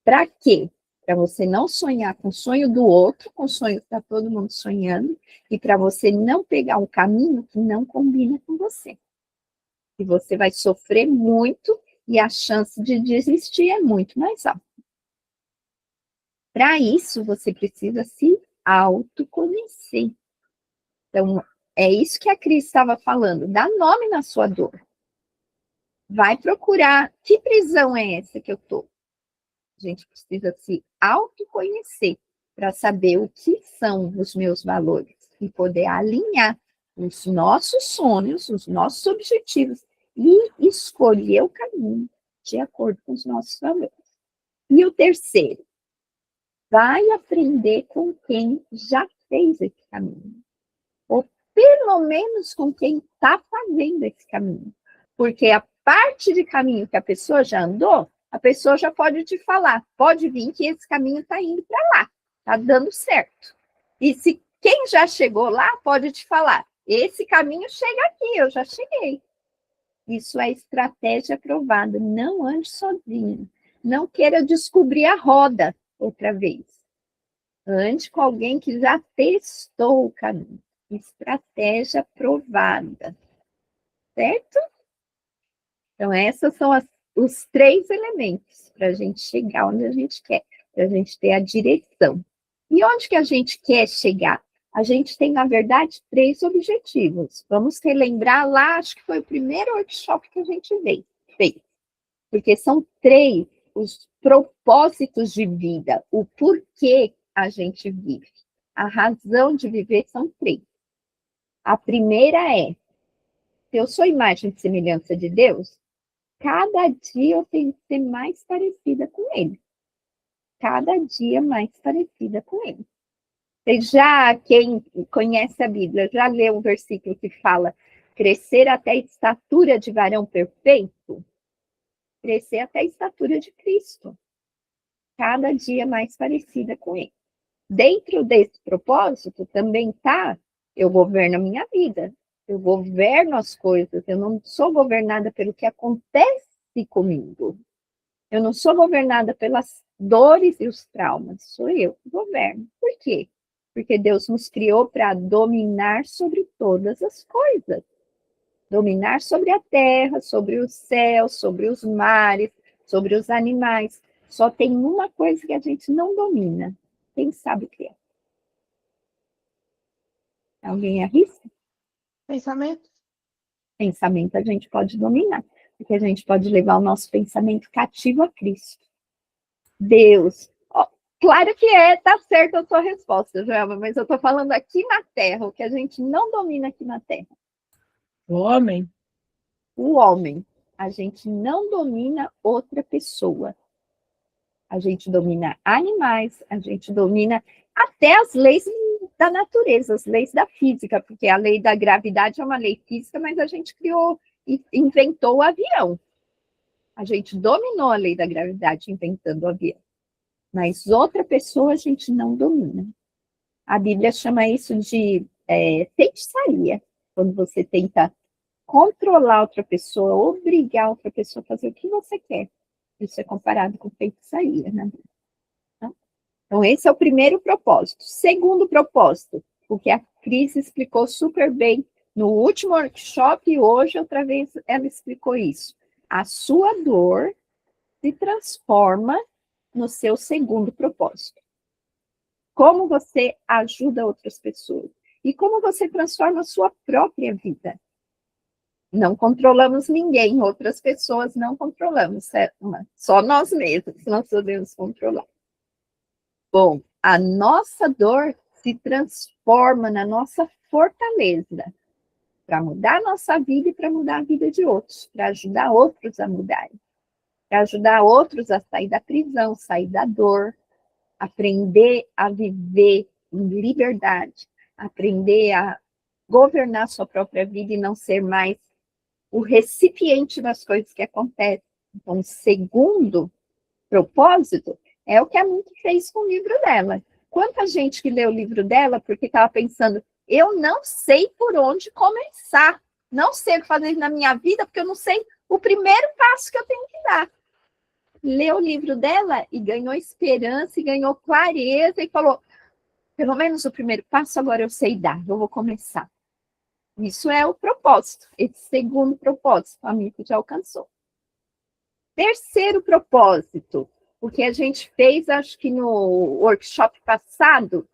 S3: Para quê? Para você não sonhar com o sonho do outro, com o sonho que está todo mundo sonhando, e para você não pegar um caminho que não combina com você. E você vai sofrer muito e a chance de desistir é muito mais alta. Para isso, você precisa se autoconhecer. Então, é isso que a Cris estava falando. Dá nome na sua dor. Vai procurar que prisão é essa que eu estou. A gente precisa se autoconhecer para saber o que são os meus valores e poder alinhar os nossos sonhos, os nossos objetivos e escolher o caminho de acordo com os nossos valores. E o terceiro, vai aprender com quem já fez esse caminho. Ou pelo menos com quem está fazendo esse caminho. Porque a parte de caminho que a pessoa já andou, a pessoa já pode te falar, pode vir que esse caminho está indo para lá, está dando certo. E se quem já chegou lá pode te falar, esse caminho chega aqui, eu já cheguei. Isso é estratégia provada, não ande sozinho. Não queira descobrir a roda outra vez. Ande com alguém que já testou o caminho. Estratégia provada. Certo? Então, esses são os 3 elementos para a gente chegar onde a gente quer, para a gente ter a direção. E onde que a gente quer chegar? A gente tem, na verdade, 3 objetivos. Vamos relembrar lá, acho que foi o primeiro workshop que a gente perfeito, porque são 3 os propósitos de vida, o porquê a gente vive. A razão de viver são 3. A primeira é, se eu sou imagem e semelhança de Deus, cada dia eu tenho que ser mais parecida com Ele. Cada dia mais parecida com Ele. Quem conhece a Bíblia, já leu um versículo que fala crescer até a estatura de varão perfeito? Crescer até a estatura de Cristo. Cada dia mais parecida com Ele. Dentro desse propósito também está, eu governo a minha vida. Eu governo as coisas. Eu não sou governada pelo que acontece comigo. Eu não sou governada pelas dores e os traumas. Sou eu que governo. Por quê? Porque Deus nos criou para dominar sobre todas as coisas. Dominar sobre a terra, sobre o céu, sobre os mares, sobre os animais. Só tem uma coisa que a gente não domina. Quem sabe o que é? Alguém arrisca?
S5: Pensamento?
S3: Pensamento a gente pode dominar, porque a gente pode levar o nosso pensamento cativo a Cristo. Deus. Claro que tá certa a sua resposta, Joelma, mas eu estou falando aqui na Terra, o que a gente não domina aqui na Terra.
S1: O homem.
S3: O homem. A gente não domina outra pessoa. A gente domina animais, a gente domina até as leis da natureza, as leis da física, porque a lei da gravidade é uma lei física, mas a gente criou e inventou o avião. A gente dominou a lei da gravidade inventando o avião. Mas outra pessoa a gente não domina. A Bíblia chama isso de feitiçaria, quando você tenta controlar outra pessoa, obrigar outra pessoa a fazer o que você quer. Isso é comparado com feitiçaria, né? Então, esse é o primeiro propósito. Segundo propósito, o que a Cris explicou super bem no último workshop, e hoje, outra vez, ela explicou isso. A sua dor se transforma no seu segundo propósito. Como você ajuda outras pessoas e como você transforma a sua própria vida. Não controlamos ninguém, outras pessoas não controlamos, só nós mesmos nós podemos controlar. Bom, a nossa dor se transforma na nossa fortaleza para mudar a nossa vida e para mudar a vida de outros, para ajudar outros a mudarem. Para ajudar outros a sair da prisão, sair da dor, aprender a viver em liberdade, aprender a governar sua própria vida e não ser mais o recipiente das coisas que acontecem. Então, o segundo propósito é o que a Miki fez com o livro dela. Quanta gente que leu o livro dela porque estava pensando, eu não sei por onde começar, não sei o que fazer na minha vida, porque eu não sei o primeiro passo que eu tenho que dar. Leu o livro dela e ganhou esperança, e ganhou clareza, e falou, pelo menos o primeiro passo agora eu sei dar, eu vou começar. Isso é o propósito, esse segundo propósito, a Miki já alcançou. Terceiro propósito, o que a gente fez, acho que no workshop passado,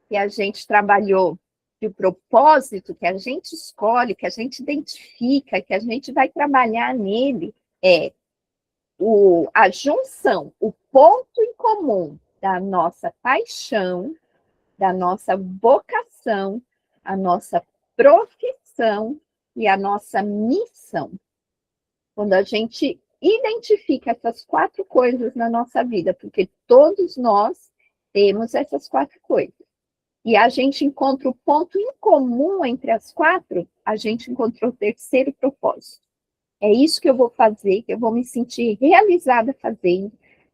S3: que a gente trabalhou, que o propósito que a gente escolhe, que a gente identifica, que a gente vai trabalhar nele, é a junção, o ponto em comum da nossa paixão, da nossa vocação, a nossa profissão e a nossa missão. Quando a gente identifica essas 4 coisas na nossa vida, porque todos nós temos essas 4 coisas, e a gente encontra o ponto em comum entre as 4, a gente encontrou o terceiro propósito. É isso que eu vou fazer, que eu vou me sentir realizada fazendo,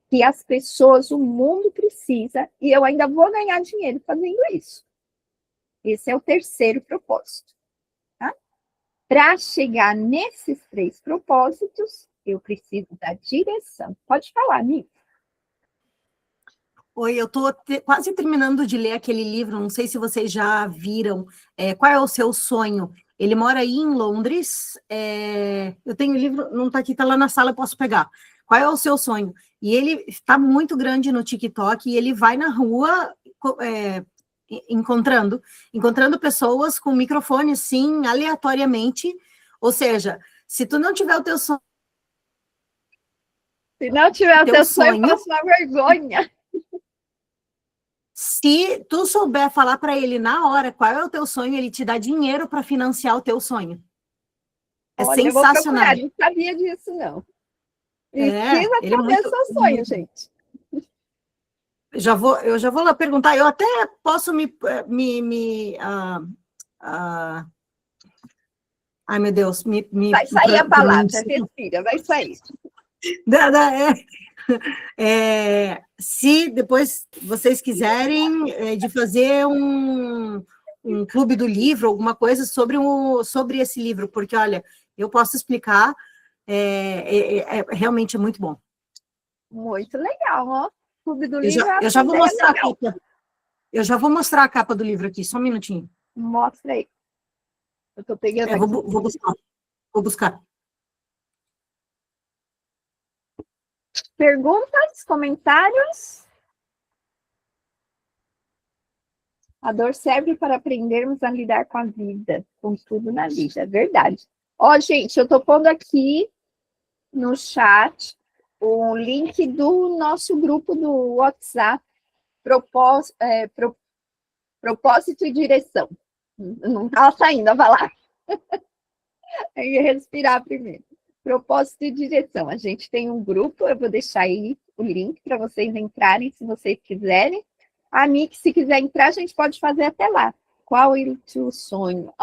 S3: que as pessoas, o mundo precisa, e eu ainda vou ganhar dinheiro fazendo isso. Esse é o terceiro propósito. Tá? Para chegar nesses 3 propósitos, eu preciso da direção. Pode falar, amiga.
S2: Oi, eu estou quase terminando de ler aquele livro, não sei se vocês já viram, Qual é o Seu Sonho? Ele mora aí em Londres, eu tenho o livro, não está aqui, está lá na sala, eu posso pegar. Qual é o seu sonho? E ele está muito grande no TikTok, e ele vai na rua encontrando pessoas com microfone, assim, aleatoriamente, ou seja, se tu não tiver o teu sonho,
S3: Se não tiver o
S2: Teu
S3: seu sonho,
S2: sonho.
S3: passa uma vergonha.
S2: Se tu souber falar para ele na hora qual é o teu sonho, ele te dá dinheiro para financiar o teu sonho. É
S3: Olha, eu vou
S2: sensacional.
S3: procurar, não sabia disso, não.
S2: É,
S3: Precisa
S2: ele é
S3: saber
S2: muito.
S3: seu sonho, gente.
S2: Eu já vou lá perguntar. Eu até posso ai, meu Deus,
S3: Vai sair a
S2: pra mim.
S3: palavra, respira, vai sair.
S2: Se depois vocês quiserem de fazer um clube do livro, alguma coisa sobre esse livro, porque, olha, eu posso explicar, realmente é muito bom.
S3: Muito legal, ó. Clube do livro
S2: Eu já vou mostrar a
S3: legal.
S2: capa. Eu já vou mostrar a capa do livro aqui, só um minutinho.
S3: Mostra aí. Eu tô pegando aqui.
S2: Vou buscar. Vou buscar.
S3: Perguntas, comentários? A dor serve para aprendermos a lidar com a vida, com tudo na vida, é verdade. Ó, gente, eu tô pondo aqui no chat o link do nosso grupo do WhatsApp, Propósito e Direção. Não tá saindo, vai lá. Tem que respirar primeiro. Propósito e Direção. A gente tem um grupo, eu vou deixar aí o link para vocês entrarem, se vocês quiserem. A Nick, se quiser entrar, a gente pode fazer até lá. Qual é o seu sonho?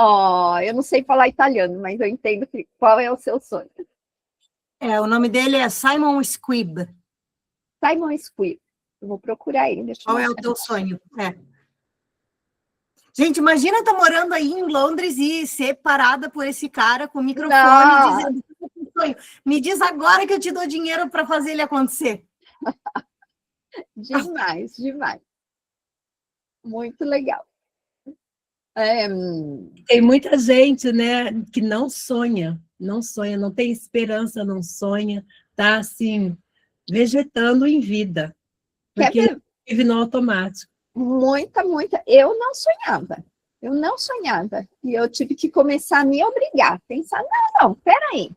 S3: Eu não sei falar italiano, mas eu entendo qual é o seu sonho.
S2: O nome dele é Simon Squibb.
S3: Simon Squibb. Eu vou procurar ele.
S2: Qual é o teu sonho? Gente, imagina estar morando aí em Londres e ser parada por esse cara com o microfone dizendo: me diz agora que eu te dou dinheiro para fazer ele acontecer.
S3: Demais, demais. Muito legal.
S1: Tem muita gente, né, que não sonha, não tem esperança, não sonha, tá assim, vegetando em vida, porque vive no automático.
S3: Muita. Eu não sonhava. E eu tive que começar a me obrigar, pensar, não, peraí.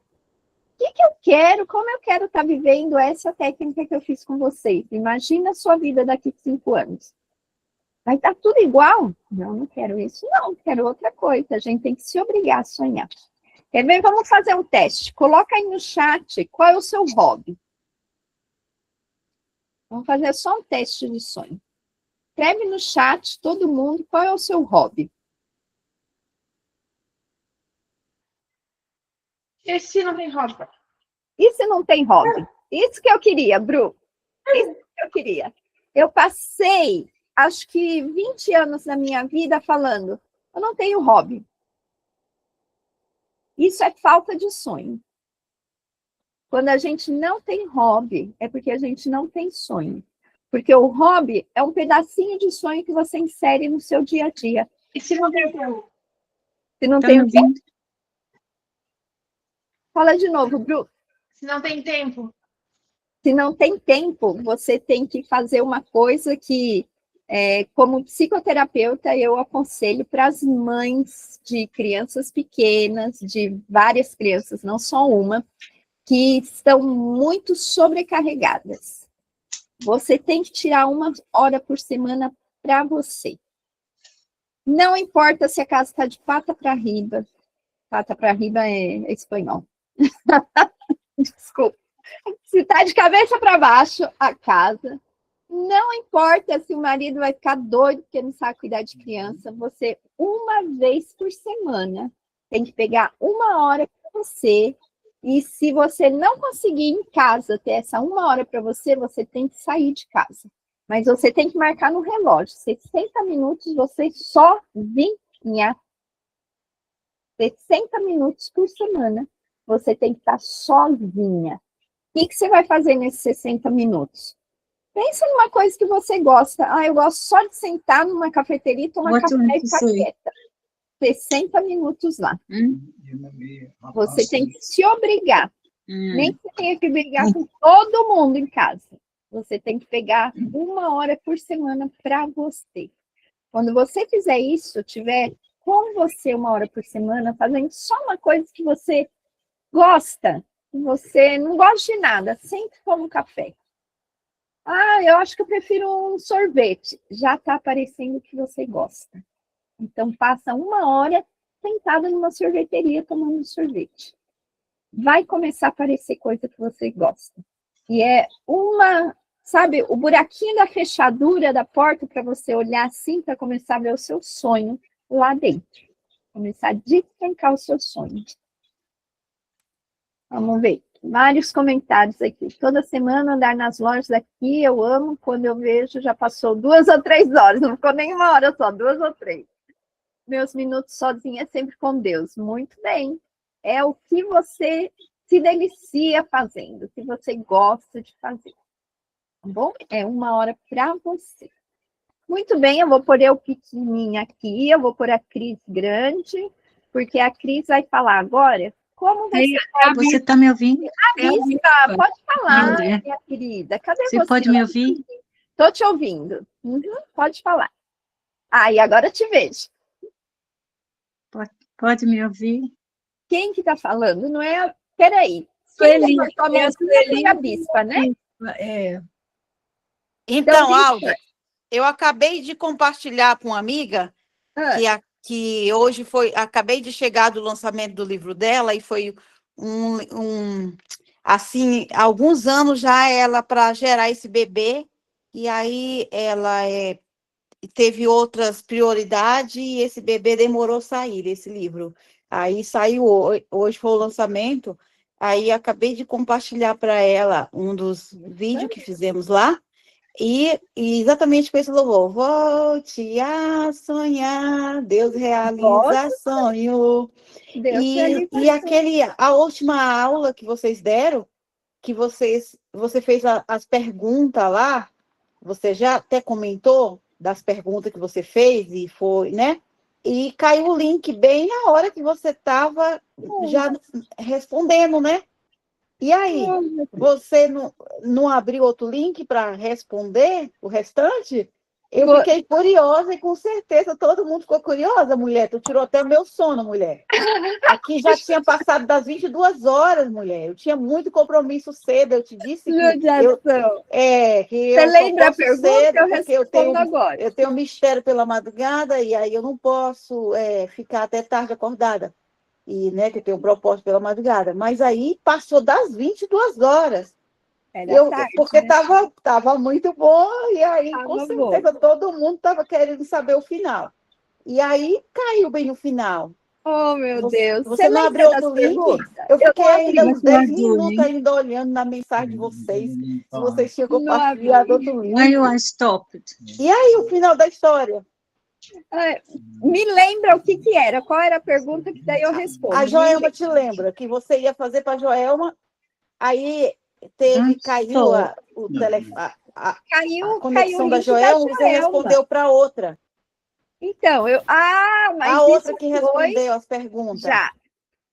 S3: O que eu quero? Como eu quero estar vivendo essa técnica que eu fiz com vocês? Imagina a sua vida daqui a 5 anos. Vai estar tudo igual? Não quero isso, não. Quero outra coisa. A gente tem que se obrigar a sonhar. Quer ver? Vamos fazer um teste. Coloca aí no chat qual é o seu hobby. Vamos fazer só um teste de sonho. Escreve no chat, todo mundo, qual é o seu hobby.
S5: E se não tem hobby?
S3: E se não tem hobby? Isso que eu queria, Bru. Isso que eu queria. Eu passei, acho que 20 anos da minha vida falando, eu não tenho hobby. Isso é falta de sonho. Quando a gente não tem hobby, é porque a gente não tem sonho. Porque o hobby é um pedacinho de sonho que você insere no seu dia a dia.
S5: E se não tem tempo?
S3: Se não tem tempo? Fala de novo, Bru.
S5: Se não tem tempo?
S3: Se não tem tempo, você tem que fazer uma coisa que, como psicoterapeuta, eu aconselho para as mães de crianças pequenas, de várias crianças, não só uma, que estão muito sobrecarregadas. Você tem que tirar 1 hora por semana para você. Não importa se a casa está de pata para riba. Pata para riba é espanhol. Desculpa. Se está de cabeça para baixo, a casa. Não importa se o marido vai ficar doido porque não sabe cuidar de criança. Você, 1 vez por semana, tem que pegar 1 hora para você. E se você não conseguir em casa ter essa 1 hora para você, você tem que sair de casa. Mas você tem que marcar no relógio. 60 minutos você sozinha. 60 minutos por semana. Você tem que estar sozinha. O que você vai fazer nesses 60 minutos? Pensa numa coisa que você gosta. Eu gosto só de sentar numa cafeteria e tomar café e ficar quieta. 60 minutos lá. Você tem que se obrigar. Nem que você tenha que brigar com todo mundo em casa. Você tem que pegar 1 hora por semana para você. Quando você fizer isso, tiver com você 1 hora por semana, fazendo só uma coisa que você gosta, você não gosta de nada, sempre toma um café. Ah, eu acho que eu prefiro um sorvete. Já está aparecendo o que você gosta. Então, passa 1 hora sentada numa sorveteria tomando sorvete. Vai começar a aparecer coisa que você gosta. E é sabe, o buraquinho da fechadura da porta para você olhar assim, para começar a ver o seu sonho lá dentro. Começar a destrancar o seu sonho. Vamos ver. Vários comentários aqui. Toda semana andar nas lojas aqui, eu amo. Quando eu vejo, já passou 2 ou 3 horas. Não ficou nem 1 hora só, 2 ou 3. Meus minutos sozinha sempre com Deus. Muito bem. É o que você se delicia fazendo, o que você gosta de fazer. Tá bom? É 1 hora para você. Muito bem, eu vou pôr eu pequenininha aqui, eu vou pôr a Cris grande, porque a Cris vai falar agora como você...
S6: Você está me ouvindo?
S3: Bispa, pode falar,
S6: André.
S3: minha querida. Cadê você?
S6: Você pode me ouvir?
S3: Estou te ouvindo. Pode falar. E agora eu te vejo.
S6: Pode me ouvir?
S3: Quem que está falando? Não é... Peraí.
S1: Sueli,
S3: Foi a Bispa, né?
S1: É.
S7: Então,
S3: Bispa,
S7: Alda, eu acabei de compartilhar com uma amiga que hoje acabei de chegar do lançamento do livro dela e foi assim, alguns anos já ela para gerar esse bebê, e aí ela teve outras prioridades e esse bebê demorou a sair, esse livro. Aí saiu, hoje foi o lançamento, aí acabei de compartilhar para ela um dos vídeos que fizemos lá, e exatamente com esse louvor, volte a sonhar, Deus realiza sonho. A última aula que vocês deram, que você fez as perguntas lá, você já até comentou das perguntas que você fez e foi, né? E caiu o link bem na hora que você estava já respondendo, né? E aí, você não abriu outro link para responder o restante? Eu fiquei curiosa e com certeza todo mundo ficou curiosa, mulher. Tu tirou até o meu sono, mulher. Aqui já tinha passado das 22 horas, mulher. Eu tinha muito compromisso cedo. Eu te disse que
S3: você lembra a pergunta?
S7: Cedo,
S3: eu
S7: porque eu tenho um mistério pela madrugada e aí eu não posso ficar até tarde acordada. E, né, que eu tenho um propósito pela madrugada. Mas aí passou das 22 horas. Porque estava muito bom, e aí, com certeza, todo mundo estava querendo saber o final. E aí, caiu bem no final.
S3: Oh, meu Deus.
S7: Você não abriu outro link? Eu fiquei ainda uns 10 minutos ainda olhando na mensagem de vocês, se vocês tinham compartilhado outro link. E aí, o final da história?
S3: Me lembra o que era? Qual era a pergunta que daí eu respondo?
S7: A Joelma te lembra que você ia fazer para a Joelma, aí caiu a conexão da Joelma, você respondeu para outra.
S3: Então, mas
S7: a outra que respondeu as perguntas.
S3: Já.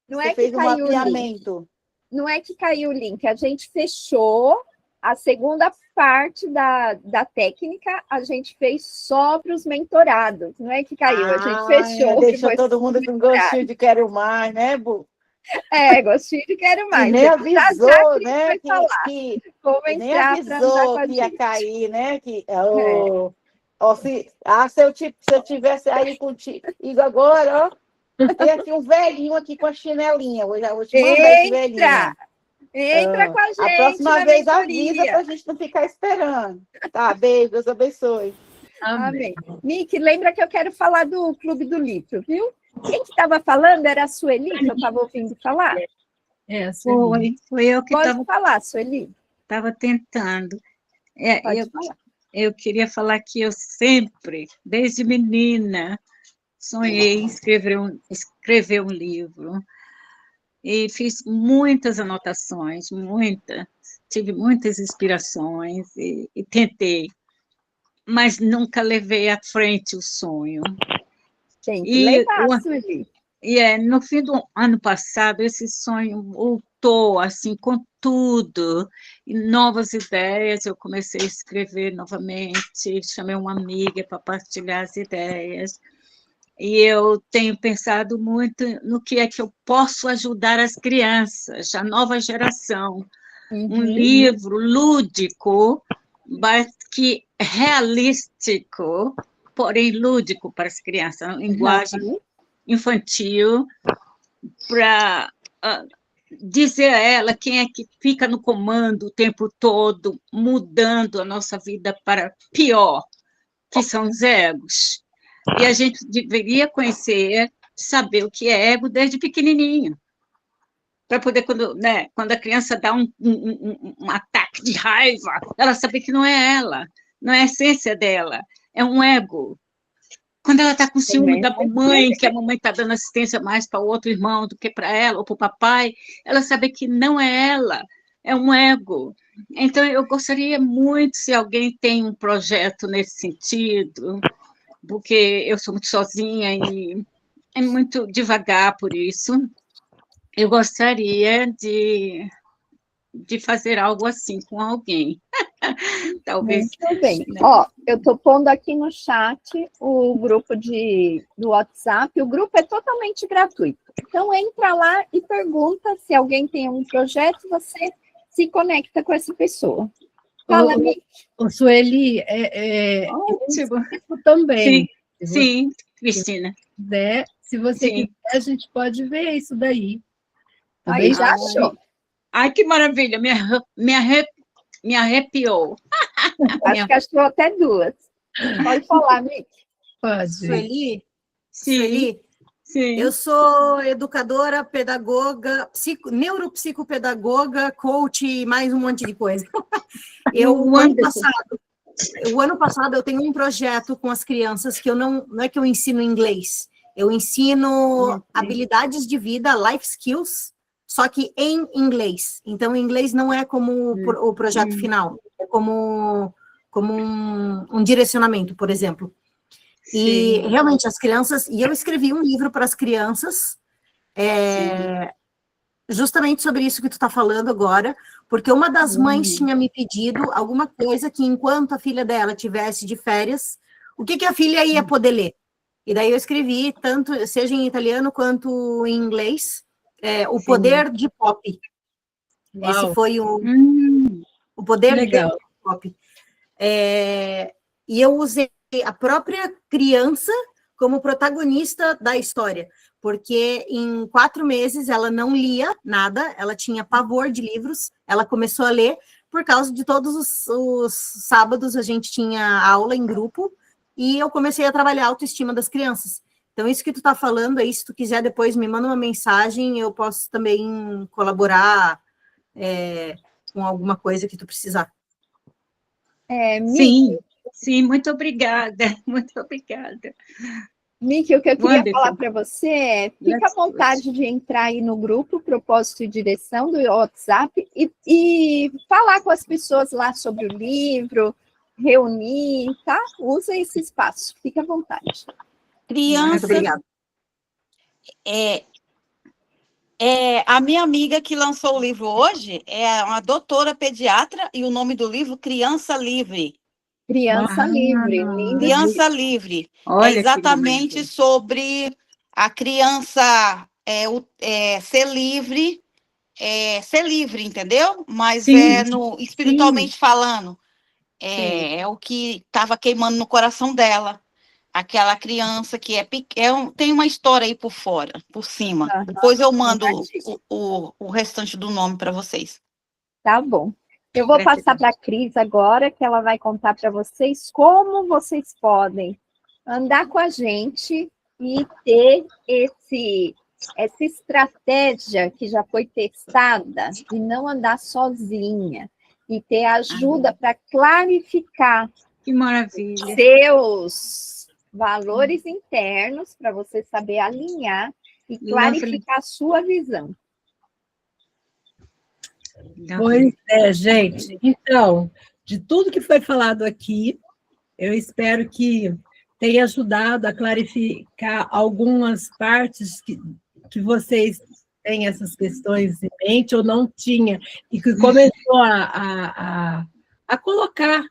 S3: Não
S7: você
S3: é
S7: fez
S3: que
S7: um
S3: caiu
S7: mapeamento.
S3: O link. Não é que caiu o link, a gente fechou a segunda parte da técnica, a gente fez só para os mentorados. Não é que caiu, a gente fechou.
S7: Deixou todo mundo com gostinho de quero mais, né, Bu?
S3: Gostinho de quero mais.
S7: E nem avisou, né?
S3: Nem avisou
S7: que ia cair, né? Se eu tivesse aí contigo agora, ó, tem aqui um velhinho aqui com a chinelinha. Vou te mandar esse velhinho.
S3: Entra com a gente.
S7: A próxima vez avisa para a gente não ficar esperando. Tá, beijo, Deus abençoe.
S3: Amém. Nick, lembra que eu quero falar do Clube do Livro, viu? Quem que estava falando era a Sueli, que eu estava ouvindo falar?
S6: Foi eu que estava...
S3: Pode falar, Sueli.
S6: Estava tentando. Eu queria falar que eu sempre, desde menina, sonhei em escrever um livro. E fiz muitas anotações, tive muitas inspirações e tentei, mas nunca levei à frente o sonho.
S3: Tem que levar, Sueli.
S6: No fim do ano passado, esse sonho voltou, assim, com tudo, e novas ideias, eu comecei a escrever novamente, chamei uma amiga para partilhar as ideias, E eu tenho pensado muito no que é que eu posso ajudar as crianças, a nova geração. Um livro lúdico, mas que realístico, porém lúdico para as crianças, uma linguagem infantil, para dizer a ela quem é que fica no comando o tempo todo, mudando a nossa vida para pior, que são os egos. E a gente deveria conhecer, saber o que é ego desde pequenininho, para poder, quando a criança dá um ataque de raiva, ela saber que não é ela, não é a essência dela, é um ego. Quando ela está com ciúme da mamãe, que a mamãe está dando assistência mais para o outro irmão do que para ela, ou para o papai, ela sabe que não é ela, é um ego. Então, eu gostaria muito, se alguém tem um projeto nesse sentido, porque eu sou muito sozinha e é muito devagar por isso, eu gostaria de fazer algo assim com alguém. Talvez.
S3: Muito bem. Ó, eu estou pondo aqui no chat o grupo do WhatsApp. O grupo é totalmente gratuito. Então, entra lá e pergunta se alguém tem um projeto, você se conecta com essa pessoa. Fala, Mick.
S1: O Sueli, eu também.
S6: Sim, Cristina.
S1: Se você quiser, a gente pode ver isso daí.
S3: Aí já achou.
S6: Ai, que maravilha, me arrepiou.
S3: Acho que achou até duas. Pode falar, Mick.
S1: Pode.
S2: Sueli?
S6: Sim.
S2: Eu sou educadora, pedagoga, neuropsicopedagoga, coach e mais um monte de coisa. O ano passado eu tenho um projeto com as crianças que eu não é que eu ensino inglês, eu ensino habilidades de vida, life skills, só que em inglês. Então, em inglês não é como o projeto final, é como um direcionamento, por exemplo. E realmente as crianças, e eu escrevi um livro para as crianças, justamente sobre isso que tu está falando agora, porque uma das mães tinha me pedido alguma coisa que enquanto a filha dela tivesse de férias, o que a filha ia poder ler. E daí eu escrevi, tanto seja em italiano quanto em inglês, O Poder de Pop.
S1: Uau.
S2: Esse foi o Poder de Pop. E eu usei a própria criança como protagonista da história, porque em 4 meses ela não lia nada, ela tinha pavor de livros, ela começou a ler por causa de todos os sábados a gente tinha aula em grupo, e eu comecei a trabalhar a autoestima das crianças. Então, isso que tu está falando aí, se tu quiser depois me manda uma mensagem, eu posso também colaborar com alguma coisa que tu precisar.
S6: Sim, muito obrigada, muito obrigada.
S3: Mick, o que eu queria falar para você é, fica à vontade de entrar aí no grupo Propósito e Direção do WhatsApp e falar com as pessoas lá sobre o livro, reunir, tá? Usa esse espaço, fica à vontade.
S7: Criança,
S2: obrigada.
S7: A minha amiga que lançou o livro hoje é uma doutora pediatra e o nome do livro Criança Livre.
S3: Criança Livre.
S7: Criança Livre.
S6: Olha,
S7: é exatamente sobre a criança ser livre, entendeu? Mas espiritualmente falando, é o que estava queimando no coração dela. Aquela criança que tem uma história aí por fora, por cima. Depois eu mando o restante do nome para vocês.
S3: Tá bom. Eu vou passar para a Cris agora, que ela vai contar para vocês como vocês podem andar com a gente e ter essa estratégia que já foi testada de não andar sozinha e ter ajuda para clarificar
S6: que maravilha.
S3: Seus valores internos para você saber alinhar e clarificar a sua visão.
S1: Pois é, gente. Então, de tudo que foi falado aqui, eu espero que tenha ajudado a clarificar algumas partes que vocês têm essas questões em mente ou não tinha, e que começou a colocar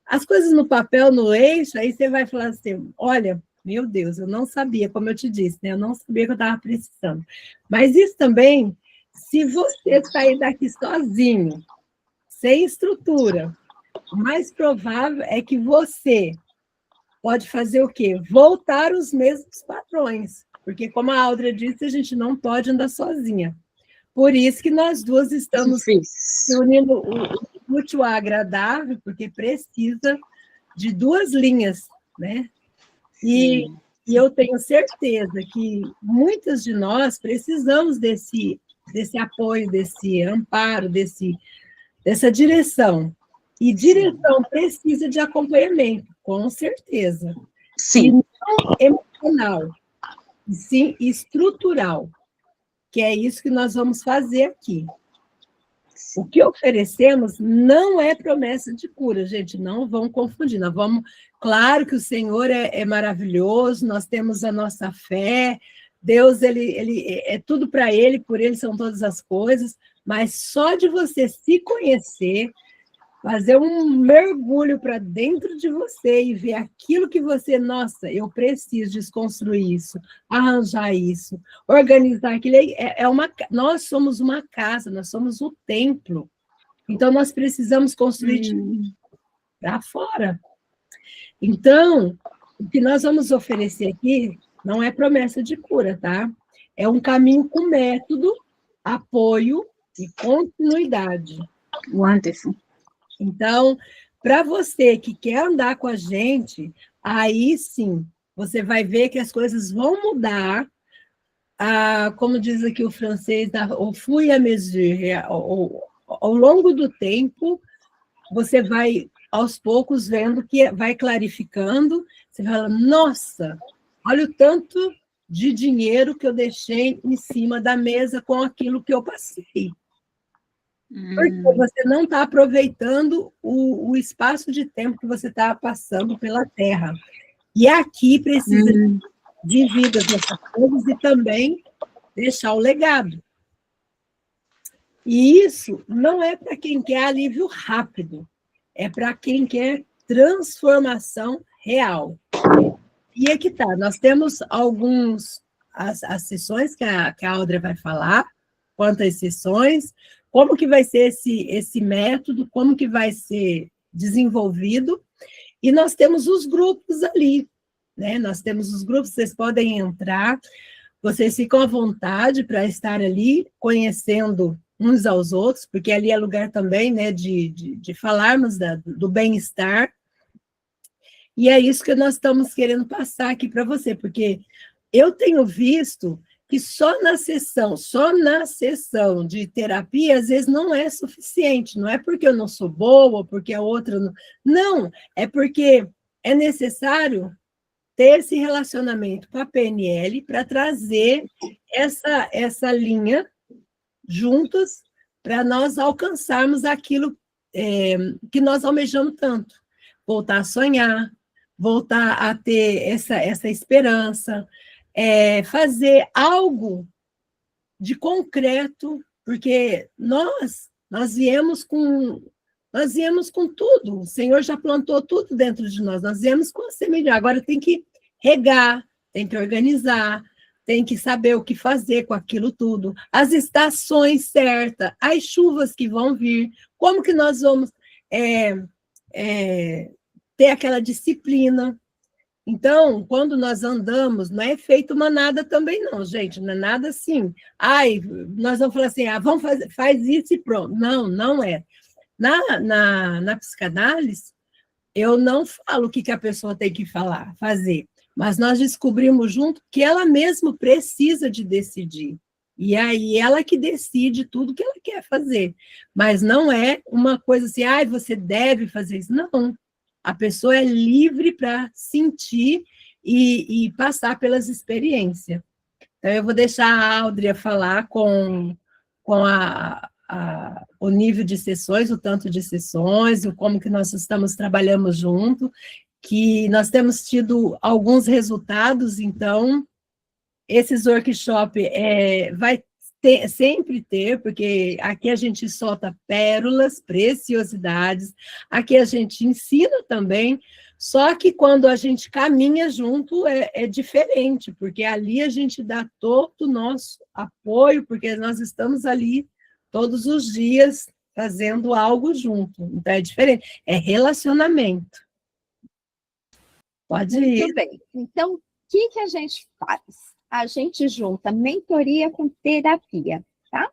S1: as coisas no papel, no eixo, aí você vai falar assim, olha, Meu Deus, eu não sabia, como eu te disse, né? Eu não sabia que eu estava precisando. Mas isso também, se você sair daqui sozinho, sem estrutura, o mais provável é que você pode fazer o quê? Voltar os mesmos padrões. Porque, como a Áudria disse, a gente não pode andar sozinha. Por isso que nós duas estamos se unindo o útil ao agradável, porque precisa de duas linhas, né? E eu tenho certeza que muitas de nós precisamos desse apoio, desse amparo, dessa direção. E direção precisa de acompanhamento, com certeza.
S6: Sim.
S1: E não emocional, e sim estrutural, que é isso que nós vamos fazer aqui. O que oferecemos não é promessa de cura, gente, não vão confundir. Nós vamos, claro que o Senhor é maravilhoso, nós temos a nossa fé, Deus, ele é tudo para Ele, por Ele são todas as coisas, mas só de você se conhecer, fazer um mergulho para dentro de você e ver aquilo que você, nossa, eu preciso desconstruir isso, arranjar isso, organizar aquilo. Nós somos uma casa, nós somos o templo. Então, nós precisamos construir para fora. Então, o que nós vamos oferecer aqui não é promessa de cura, tá? É um caminho com método, apoio e continuidade.
S6: Wonderful.
S1: Então, para você que quer andar com a gente, aí sim, você vai ver que as coisas vão mudar, como diz aqui o francês, au fur et à mesure, ao longo do tempo, você vai, aos poucos, vendo que vai clarificando, você fala, nossa, olha o tanto de dinheiro que eu deixei em cima da mesa com aquilo que eu passei. Porque você não está aproveitando o espaço de tempo que você está passando pela Terra. E aqui precisa de vidas dessas coisas e também deixar o legado. E isso não é para quem quer alívio rápido, é para quem quer transformação real. E aqui está, nós temos as sessões que a Áudria vai falar, quantas sessões, como que vai ser esse método, como que vai ser desenvolvido, e nós temos os grupos ali, né? Nós temos os grupos, vocês podem entrar, vocês ficam à vontade para estar ali, conhecendo uns aos outros, porque ali é lugar também, né, de falarmos do bem-estar, e é isso que nós estamos querendo passar aqui para você, porque eu tenho visto que só na sessão de terapia, às vezes não é suficiente, não é porque eu não sou boa, porque a outra não, é porque é necessário ter esse relacionamento com a PNL para trazer essa linha juntos para nós alcançarmos aquilo que nós almejamos tanto, voltar a sonhar, voltar a ter essa esperança, fazer algo de concreto, porque nós viemos com tudo, o Senhor já plantou tudo dentro de nós viemos com a semente, agora tem que regar, tem que organizar, tem que saber o que fazer com aquilo tudo, as estações certas, as chuvas que vão vir, como que nós vamos ter aquela disciplina. Então, quando nós andamos, não é feito manada também não, gente, não é nada assim, nós vamos falar assim, vamos fazer, faz isso e pronto. Não é. Na psicanálise, eu não falo o que a pessoa tem que fazer, mas nós descobrimos junto que ela mesma precisa de decidir, e aí ela que decide tudo que ela quer fazer, mas não é uma coisa assim, você deve fazer isso, não. A pessoa é livre para sentir e passar pelas experiências. Então, eu vou deixar a Áudria falar com o nível de sessões, o tanto de sessões, como que nós trabalhamos junto, que nós temos tido alguns resultados, então, esses workshops vai sempre ter, porque aqui a gente solta pérolas, preciosidades, aqui a gente ensina também Só que quando a gente caminha junto é diferente, porque ali a gente dá todo o nosso apoio, porque nós estamos ali todos os dias fazendo algo junto. Então é diferente, é relacionamento. Pode ir.
S3: Muito bem. Então, o que a gente faz? A gente junta mentoria com terapia, tá?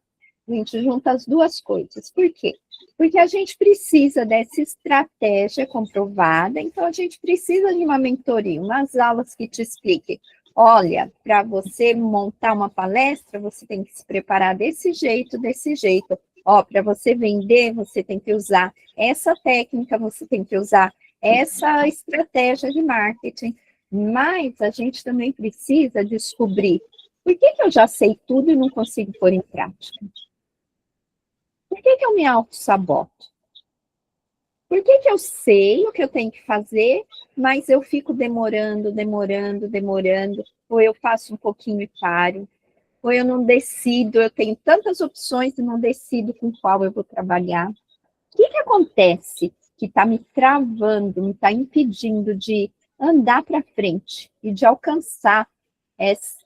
S3: A gente junta as duas coisas. Por quê? Porque a gente precisa dessa estratégia comprovada, então a gente precisa de uma mentoria, umas aulas que te expliquem. Olha, para você montar uma palestra, você tem que se preparar desse jeito, desse jeito. Ó, para você vender, você tem que usar essa técnica, você tem que usar essa estratégia de marketing. Mas a gente também precisa descobrir por que eu já sei tudo e não consigo pôr em prática. Por que eu me auto-saboto? Por que eu sei o que eu tenho que fazer, mas eu fico demorando, ou eu faço um pouquinho e paro, ou eu não decido, eu tenho tantas opções e não decido com qual eu vou trabalhar. O que acontece que está me travando, me está impedindo de andar para frente e de alcançar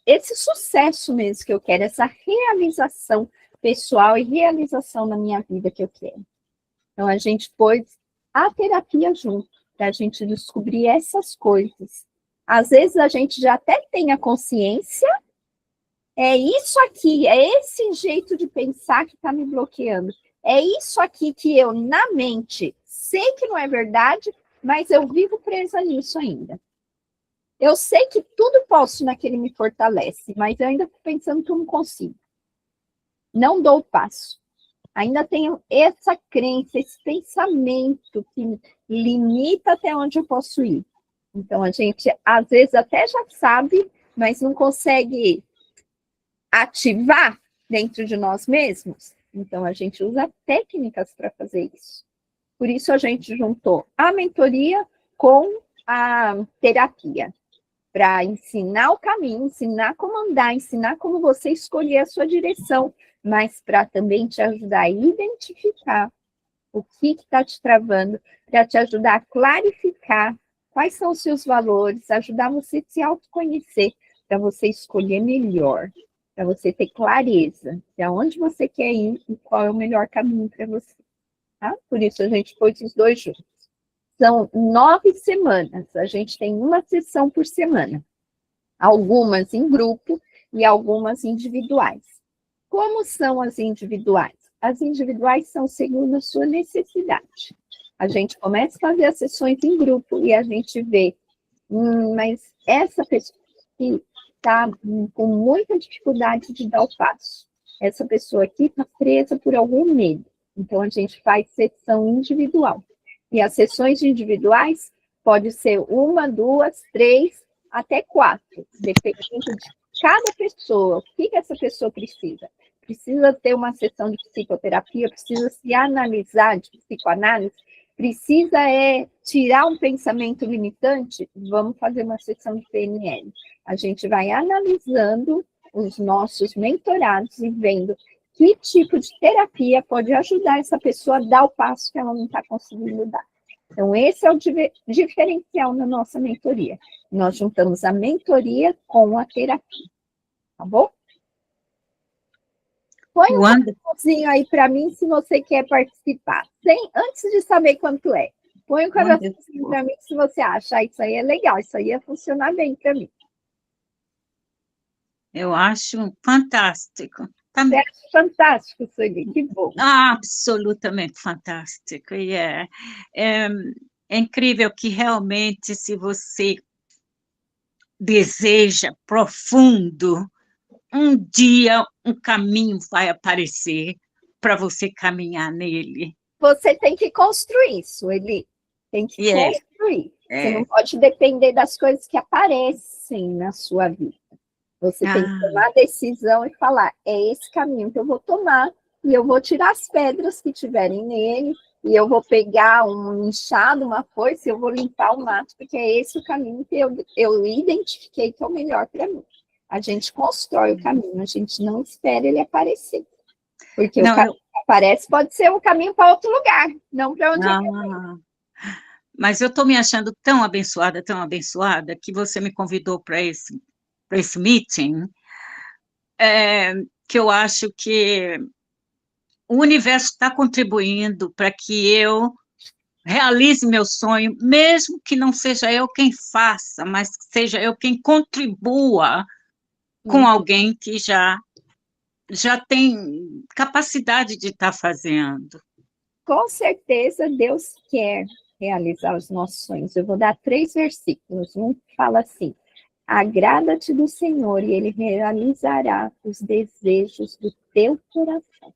S3: esse sucesso mesmo que eu quero, essa realização pessoal e realização na minha vida que eu quero? Então, a gente pôs a terapia junto, para a gente descobrir essas coisas. Às vezes, a gente já até tem a consciência, é isso aqui, é esse jeito de pensar que está me bloqueando. É isso aqui que eu, na mente, sei que não é verdade, mas eu vivo presa nisso ainda. Eu sei que tudo posso naquele me fortalece, mas eu ainda estou pensando que eu não consigo. Não dou o passo. Ainda tenho essa crença, esse pensamento que limita até onde eu posso ir. Então, a gente, às vezes, até já sabe, mas não consegue ativar dentro de nós mesmos. Então, a gente usa técnicas para fazer isso. Por isso, a gente juntou a mentoria com a terapia, para ensinar o caminho, ensinar como andar, ensinar como você escolher a sua direção, mas para também te ajudar a identificar o que está te travando, para te ajudar a clarificar quais são os seus valores, ajudar você a se autoconhecer, para você escolher melhor, para você ter clareza de aonde você quer ir e qual é o melhor caminho para você. Tá? Por isso a gente pôs os dois juntos. São 9 semanas, a gente tem uma sessão por semana, algumas em grupo e algumas individuais. Como são as individuais? As individuais são segundo a sua necessidade. A gente começa a fazer as sessões em grupo e a gente vê, mas essa pessoa que está com muita dificuldade de dar o passo, essa pessoa aqui está presa por algum medo. Então, a gente faz sessão individual. E as sessões individuais pode ser 1, 2, 3, até 4, dependendo de cada pessoa. O que essa pessoa precisa? Precisa ter uma sessão de psicoterapia, precisa se analisar, de psicoanálise, precisa tirar um pensamento limitante? Vamos fazer uma sessão de PNL. A gente vai analisando os nossos mentorados e vendo que tipo de terapia pode ajudar essa pessoa a dar o passo que ela não está conseguindo dar. Então, esse é o diferencial na nossa mentoria. Nós juntamos a mentoria com a terapia. Tá bom? Põe um coraçãozinho aí para mim se você quer participar. Antes de saber quanto é. Põe um coraçãozinho para mim se você acha isso aí é legal, isso aí ia funcionar bem para mim.
S6: Eu acho fantástico.
S3: Você acha fantástico, Sueli? Que bom.
S6: Absolutamente fantástico. E é incrível que realmente, se você deseja profundo, um dia um caminho vai aparecer para você caminhar nele.
S3: Você tem que construir isso, Sueli. Tem que construir. Você não pode depender das coisas que aparecem na sua vida. Você tem que tomar a decisão e falar, é esse caminho que eu vou tomar, e eu vou tirar as pedras que tiverem nele, e eu vou pegar um enxado, uma foice, e eu vou limpar o mato, porque é esse o caminho que eu identifiquei que é o melhor para mim. A gente constrói o caminho, a gente não espera ele aparecer. Porque o caminho que aparece pode ser um caminho para outro lugar, não para onde eu quero ir.
S6: Mas eu estou me achando tão abençoada, que você me convidou para esse meeting, que eu acho que o universo está contribuindo para que eu realize meu sonho, mesmo que não seja eu quem faça, mas que seja eu quem contribua com alguém que já tem capacidade de estar fazendo.
S3: Com certeza Deus quer realizar os nossos sonhos. Eu vou dar 3 versículos. Um fala assim: agrada-te do Senhor e Ele realizará os desejos do teu coração.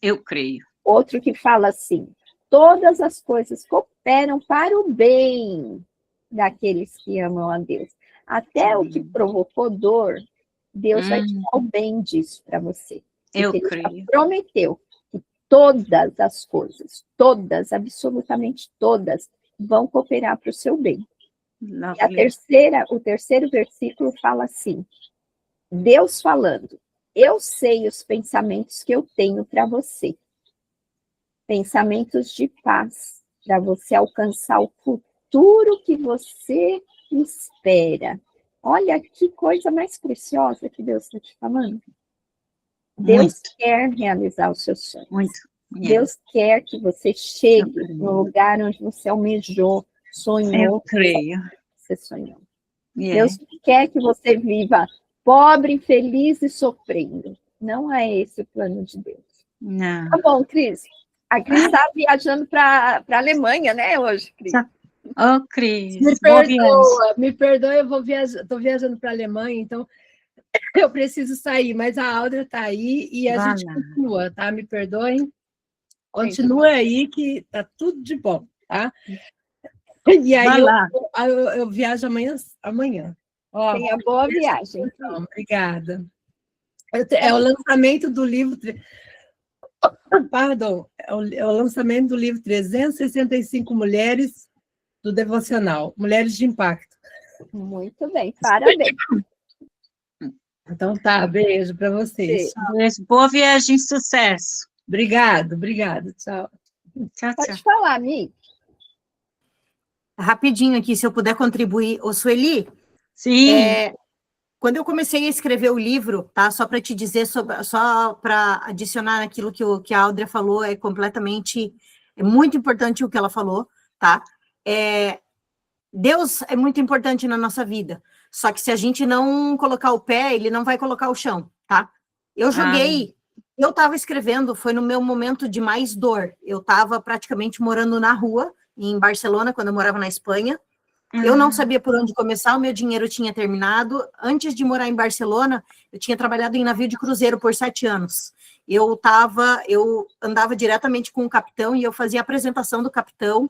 S6: Eu creio.
S3: Outro que fala assim: todas as coisas cooperam para o bem daqueles que amam a Deus. Até o que provocou dor, Deus vai tirar o bem disso para você.
S6: Eu
S3: Porque
S6: creio.
S3: Ele já prometeu que todas as coisas, todas, absolutamente todas, vão cooperar para o seu bem. E o terceiro versículo fala assim: Deus falando, eu sei os pensamentos que eu tenho para você. Pensamentos de paz, para você alcançar o futuro que você espera. Olha que coisa mais preciosa que Deus está te falando. Deus quer realizar os seus sonhos.
S6: Muito.
S3: Deus quer que você chegue no lugar onde você almejou, sonhou.
S6: Eu creio.
S3: Você sonhou. Deus quer que você viva pobre, infeliz e sofrendo. Não é esse o plano de Deus.
S6: Não.
S3: Tá bom, Cris. A Cris está viajando para a Alemanha, né, hoje, Cris?
S6: Oh, Cris.
S1: Me perdoa, estou viajando para a Alemanha, então eu preciso sair, mas a Áudria está aí e a gente continua, tá? Me perdoem. Continua aí que tá tudo de bom, tá? E aí eu viajo amanhã. Ó,
S3: tenha boa viagem.
S1: Então, obrigada. É o lançamento do livro... Pardon, é o lançamento do livro 365 Mulheres do Devocional, Mulheres de Impacto.
S3: Muito bem, parabéns.
S1: Então tá, beijo para vocês.
S6: Beijo, boa viagem, sucesso.
S1: Obrigado, tchau.
S6: Tchau,
S3: Pode falar, Mi.
S2: Rapidinho aqui, se eu puder contribuir. Ô, Sueli,
S6: sim.
S2: Quando eu comecei a escrever o livro, tá? Só para te dizer, só para adicionar aquilo que a Áudria falou, é muito importante o que ela falou, tá? Deus é muito importante na nossa vida, só que se a gente não colocar o pé, ele não vai colocar o chão, tá? Eu estava escrevendo, foi no meu momento de mais dor, eu estava praticamente morando na rua, em Barcelona, quando eu morava na Espanha. Eu não sabia por onde começar, o meu dinheiro tinha terminado. Antes de morar em Barcelona, eu tinha trabalhado em navio de cruzeiro por 7 anos. Eu andava diretamente com o capitão e eu fazia a apresentação do capitão.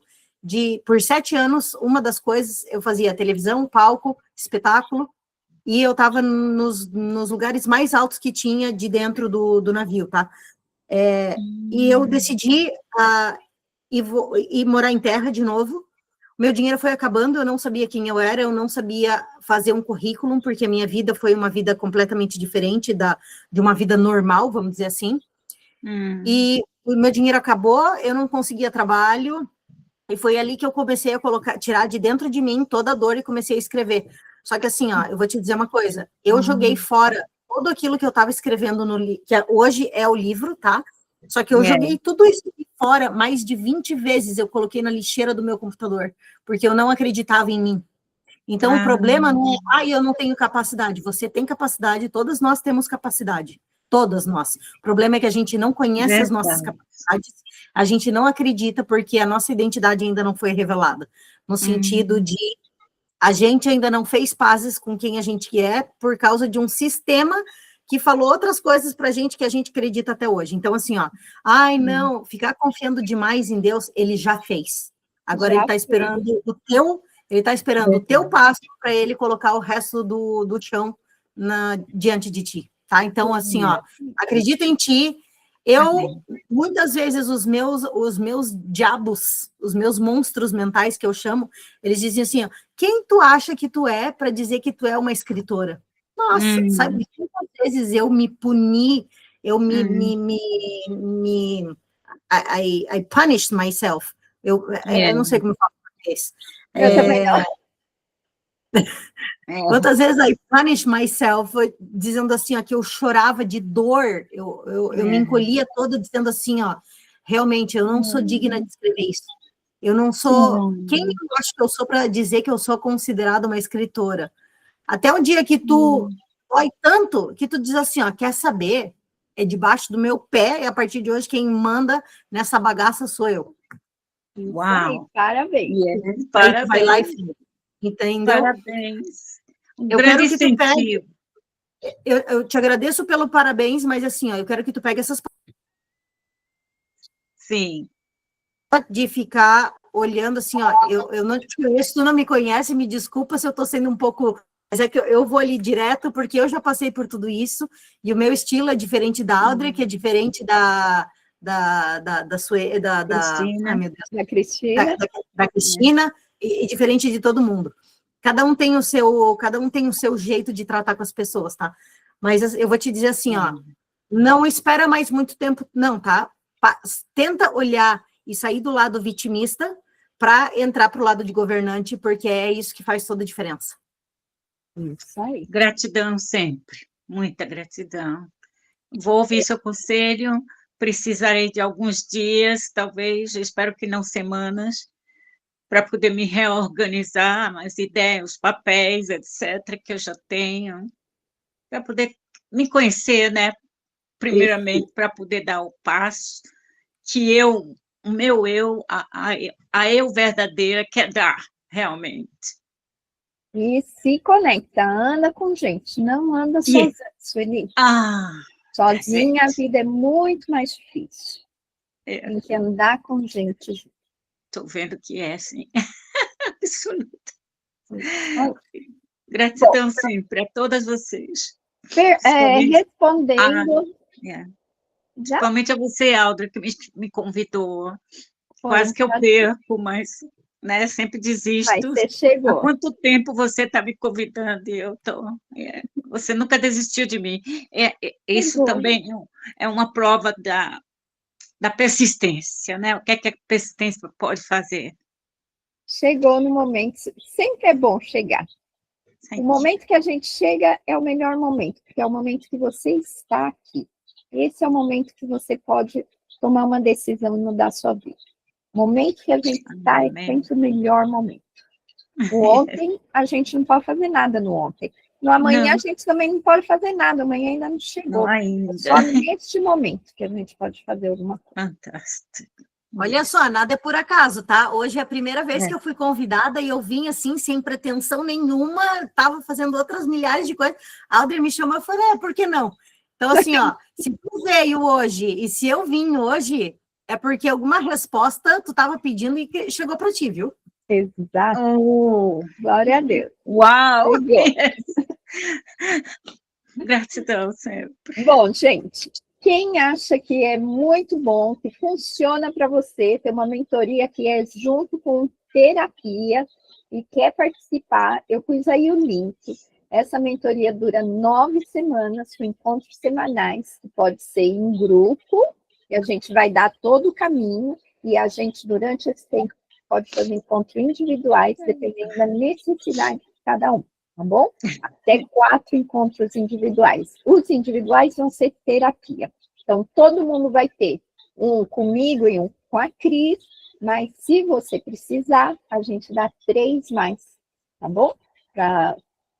S2: Por 7 anos, uma das coisas, eu fazia televisão, palco, espetáculo, e eu estava nos lugares mais altos que tinha de dentro do navio, tá? E eu decidi ir morar em terra de novo. Meu dinheiro foi acabando, eu não sabia quem eu era, eu não sabia fazer um currículo, porque a minha vida foi uma vida completamente diferente de uma vida normal, vamos dizer assim. E o meu dinheiro acabou, eu não conseguia trabalho, e foi ali que eu comecei a tirar de dentro de mim toda a dor e comecei a escrever. Só que assim, ó, eu vou te dizer uma coisa, eu joguei fora tudo aquilo que eu estava escrevendo que hoje é o livro, tá? Só que eu joguei tudo isso fora mais de 20 vezes, eu coloquei na lixeira do meu computador, porque eu não acreditava em mim. Então, o problema não é, eu não tenho capacidade. Você tem capacidade, todas nós temos capacidade. Todas nós. O problema é que a gente não conhece as nossas capacidades, a gente não acredita porque a nossa identidade ainda não foi revelada. No sentido de a gente ainda não fez pazes com quem a gente é por causa de um sistema que falou outras coisas para a gente que a gente acredita até hoje. Então, assim, ó, não, ficar confiando demais em Deus, ele já fez. Agora ele está esperando o teu passo para ele colocar o resto do chão diante de ti, tá? Então, assim, ó, acredita em ti. Muitas vezes, os meus diabos, os meus monstros mentais, que eu chamo, eles dizem assim, ó, quem tu acha que tu é para dizer que tu é uma escritora? Nossa, sabe, quantas vezes eu me puni, eu I punished myself. Eu não sei como falar. vez.
S3: Eu também não.
S2: Quantas vezes I punish myself, dizendo assim, ó, que eu chorava de dor, eu me encolhia toda dizendo assim, ó, realmente, eu não sou digna de escrever isso. Eu não sou... Quem eu acho que eu sou para dizer que eu sou considerada uma escritora? Até o dia que tu dói tanto, que tu diz assim, ó, quer saber? É debaixo do meu pé, e a partir de hoje quem manda nessa bagaça sou eu.
S3: Isso aí, parabéns.
S6: Yes,
S2: Aí tu vai lá e
S6: parabéns.
S2: fica. Entendeu?
S6: Parabéns. Um
S2: Eu
S6: grande
S2: quero que tu pegue-
S6: incentivo.
S2: Eu te agradeço pelo parabéns, mas assim, ó, eu quero que tu pegue essas
S6: Sim.
S2: de ficar olhando assim, ó, eu não te conheço, tu não me conhece, me desculpa se eu estou sendo um pouco, mas é que eu vou ali direto, porque eu já passei por tudo isso, e o meu estilo é diferente da Audrey, que é diferente da
S6: Cristina.
S2: ai, meu Deus,
S3: Da Cristina.
S2: da Cristina, e diferente de todo mundo. Cada um tem o seu jeito de tratar com as pessoas, tá? Mas eu vou te dizer assim, ó, não espera mais muito tempo, não, tá? Tenta olhar e sair do lado vitimista para entrar para o lado de governante, porque é isso que faz toda a diferença.
S3: Isso aí.
S6: Gratidão sempre. Muita gratidão. Vou ouvir seu conselho. Precisarei de alguns dias, talvez, espero que não semanas, para poder me reorganizar, as ideias, os papéis, etc., que eu já tenho, para poder me conhecer, né? Primeiramente, para poder dar o passo que o meu eu, a eu verdadeira quer dar, realmente.
S3: E se conecta, anda com gente, não anda sozinha, Sueli. Sozinha a vida é muito mais difícil. Tem que andar com gente junto.
S6: Estou vendo que é, sim. Absoluta. Gratidão, sim, para todas vocês.
S3: Respondendo...
S6: Principalmente a você, Audrey, que me convidou. Quase que eu perco, mas né, sempre desisto.
S3: Mas você chegou.
S6: Há quanto tempo você está me convidando? E eu tô, você nunca desistiu de mim. Isso também é uma prova da persistência, né? O que é que a persistência pode fazer?
S3: Chegou no momento, sempre é bom chegar.
S6: Sempre.
S3: O momento que a gente chega é o melhor momento, porque é o momento que você está aqui. Esse é o momento que você pode tomar uma decisão e mudar a sua vida. O momento que a gente está é sempre o melhor momento. O ontem, a gente não pode fazer nada no ontem. No amanhã, a gente também não pode fazer nada. Amanhã ainda não chegou.
S6: Não ainda.
S3: É só neste momento que a gente pode fazer alguma coisa.
S6: Fantástico.
S2: Olha só, nada é por acaso, tá? Hoje é a primeira vez que eu fui convidada e eu vim assim, sem pretensão nenhuma, estava fazendo outras milhares de coisas. A Audrey me chamou e falou, por que não? Então, assim, ó, se tu veio hoje e se eu vim hoje, é porque alguma resposta tu estava pedindo e chegou para ti, viu?
S3: Exato. Glória a Deus.
S6: Uau! Gratidão sempre.
S3: Bom, gente, quem acha que é muito bom, que funciona para você, ter uma mentoria que é junto com terapia e quer participar, eu pus aí o link. Essa mentoria dura 9 semanas, com encontros semanais, que pode ser em grupo, e a gente vai dar todo o caminho, e a gente, durante esse tempo, pode fazer encontros individuais, dependendo da necessidade de cada um, tá bom? Até 4 encontros individuais. Os individuais vão ser terapia. Então, todo mundo vai ter um comigo e um com a Cris, mas se você precisar, a gente dá 3 mais, tá bom? Para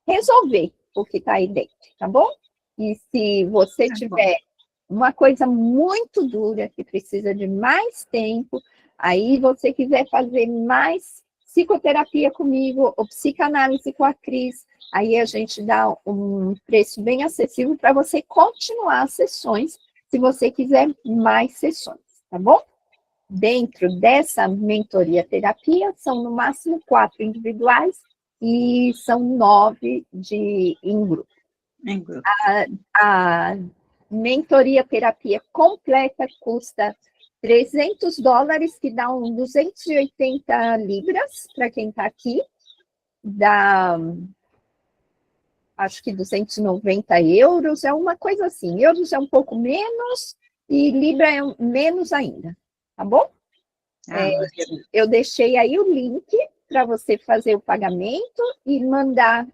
S3: resolver o que está aí dentro, tá bom? E se você tiver uma coisa muito dura, que precisa de mais tempo, aí você quiser fazer mais psicoterapia comigo, ou psicanálise com a Cris, aí a gente dá um preço bem acessível para você continuar as sessões, se você quiser mais sessões, tá bom? Dentro dessa mentoria terapia, são no máximo 4 individuais e são 9 em grupo.
S6: Em grupo.
S3: A mentoria terapia completa custa $300, que dá 280 libras, para quem está aqui, dá, acho que 290 euros, é uma coisa assim, euros é um pouco menos, e libra é menos ainda, tá bom? Eu deixei aí o link para você fazer o pagamento e mandar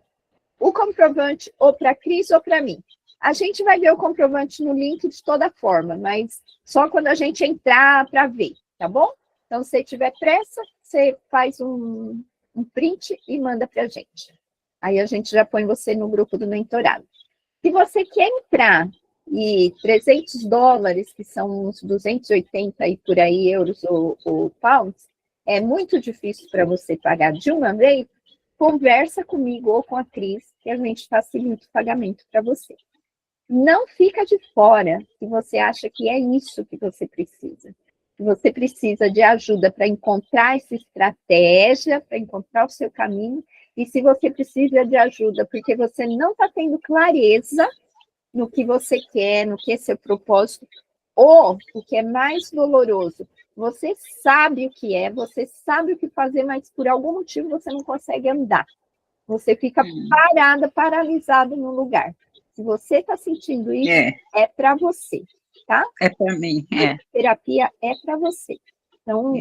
S3: o comprovante ou para a Cris ou para mim. A gente vai ver o comprovante no link de toda forma, mas só quando a gente entrar para ver, tá bom? Então, se tiver pressa, você faz um print e manda para a gente. Aí a gente já põe você no grupo do mentorado. Se você quer entrar e $300, que são uns 280 e por aí euros ou pounds, é muito difícil para você pagar de uma vez, conversa comigo ou com a Cris, que a gente facilita o pagamento para você. Não fica de fora se você acha que é isso que você precisa. Se você precisa de ajuda para encontrar essa estratégia, para encontrar o seu caminho, e se você precisa de ajuda porque você não está tendo clareza no que você quer, no que é seu propósito, ou, o que é mais doloroso, você sabe o que é, você sabe o que fazer, mas por algum motivo você não consegue andar. Você fica paralisado no lugar. Se você está sentindo isso, é para você, tá?
S6: É para mim,
S3: A terapia é para você. Então,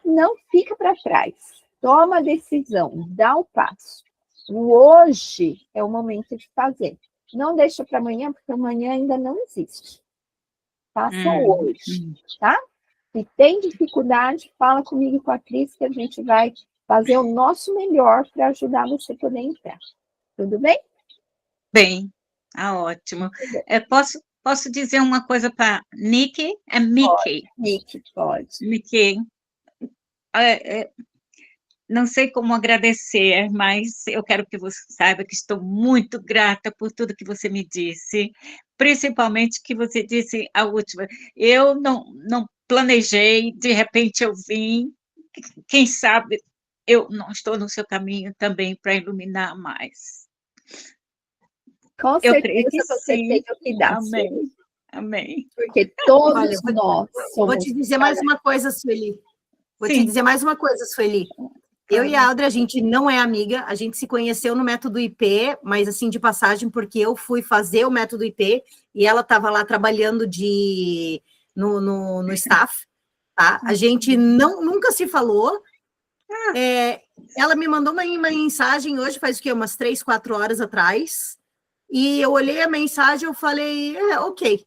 S3: não fica para trás. Toma a decisão, dá o passo. O hoje é o momento de fazer. Não deixa para amanhã, porque amanhã ainda não existe. Faça hoje, tá? Se tem dificuldade, fala comigo e com a Cris, que a gente vai fazer o nosso melhor para ajudar você a poder entrar. Tudo bem?
S6: Bem, ótimo. Posso dizer uma coisa para Nicky? É Mickey.
S3: Nick, pode.
S6: Mickey. Não sei como agradecer, mas eu quero que você saiba que estou muito grata por tudo que você me disse, principalmente que você disse a última. Eu não planejei, de repente eu vim, quem sabe eu não estou no seu caminho também para iluminar mais.
S3: Com certeza você tem que dar.
S6: Amém.
S3: Porque todos nós somos...
S2: Vou te dizer mais uma coisa, Sueli. Eu e a Audrey, a gente não é amiga, a gente se conheceu no método IP, mas assim, de passagem, porque eu fui fazer o método IP e ela estava lá trabalhando no staff, tá? A gente nunca se falou. Ela me mandou uma mensagem hoje, faz o quê? Umas 3, 4 horas atrás, e eu olhei a mensagem e eu falei, ok.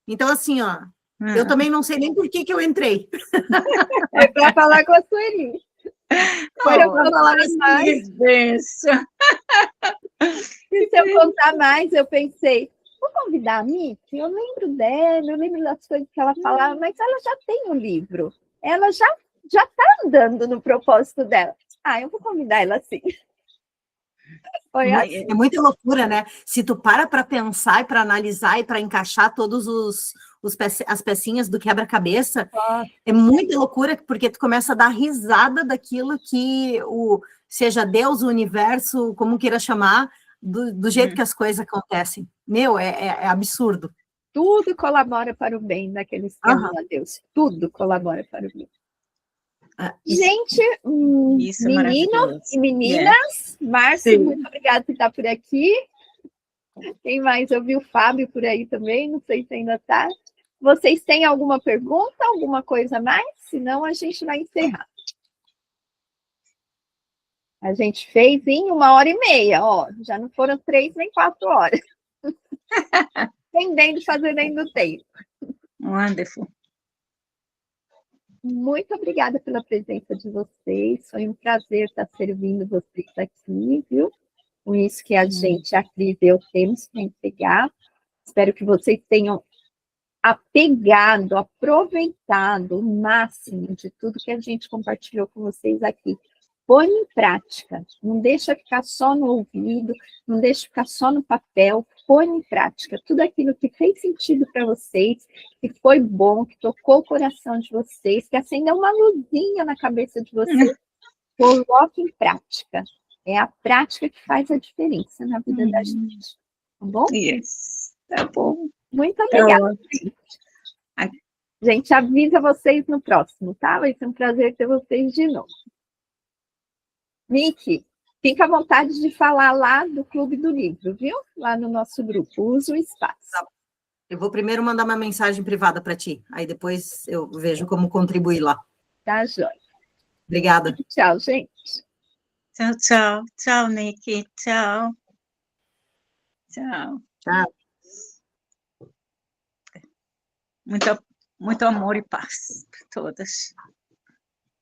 S2: Então, assim, ó, eu também não sei nem por que eu entrei.
S3: Foi para falar com a Sueli. Foi para falar mais. E se eu contar mais, eu pensei, vou convidar a Nick? Eu lembro dela, eu lembro das coisas que ela falava, mas ela já tem o livro. Ela já está andando no propósito dela. Eu vou convidar ela sim. Foi assim.
S2: É muita loucura, né? Se tu para pensar e para analisar e para encaixar todos as pecinhas do quebra-cabeça, é muita loucura, porque tu começa a dar risada daquilo que seja Deus, o universo, como queira chamar, do jeito que as coisas acontecem. Meu, é absurdo.
S3: Tudo colabora para o bem daqueles que amam a Deus. Tudo colabora para o bem. Gente, meninos e meninas, Márcio, muito obrigada por estar por aqui. Quem mais? Eu vi o Fábio por aí também, não sei se ainda está. Vocês têm alguma pergunta, alguma coisa mais? Senão a gente vai encerrar. A gente fez em 1h30, ó. Já não foram 3 nem 4 horas. Entendendo, fazendo o tempo.
S6: Wonderful.
S3: Muito obrigada pela presença de vocês. Foi um prazer estar servindo vocês aqui, viu? Com isso que a gente, a Cris e eu, temos para entregar. Espero que vocês tenham apegado, aproveitado o máximo de tudo que a gente compartilhou com vocês aqui. Põe em prática. Não deixa ficar só no ouvido, não deixa ficar só no papel. Põe em prática tudo aquilo que fez sentido para vocês, que foi bom, que tocou o coração de vocês, que acendeu uma luzinha na cabeça de vocês. Coloque em prática. É a prática que faz a diferença na vida da gente. Tá bom?
S6: Yes. Tá bom.
S3: Muito obrigada, gente. Gente, avisa vocês no próximo, tá? Vai ser um prazer ter vocês de novo. Nick, fica à vontade de falar lá do Clube do Livro, viu? Lá no nosso grupo. Usa o espaço.
S2: Eu vou primeiro mandar uma mensagem privada para ti. Aí depois eu vejo como contribuir lá.
S3: Tá, joia.
S2: Obrigada.
S3: Tchau, gente.
S6: Tchau, tchau. Tchau, Nick. Tchau. Tchau.
S2: Tchau.
S6: Muito amor e paz para todas.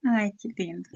S6: Ai, que lindo.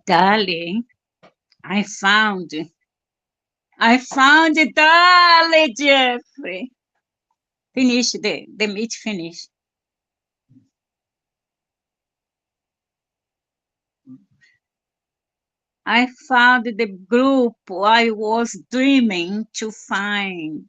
S6: Darling, I found it, darling, Jeffrey. Finish the meat, finish. I found the group I was dreaming to find.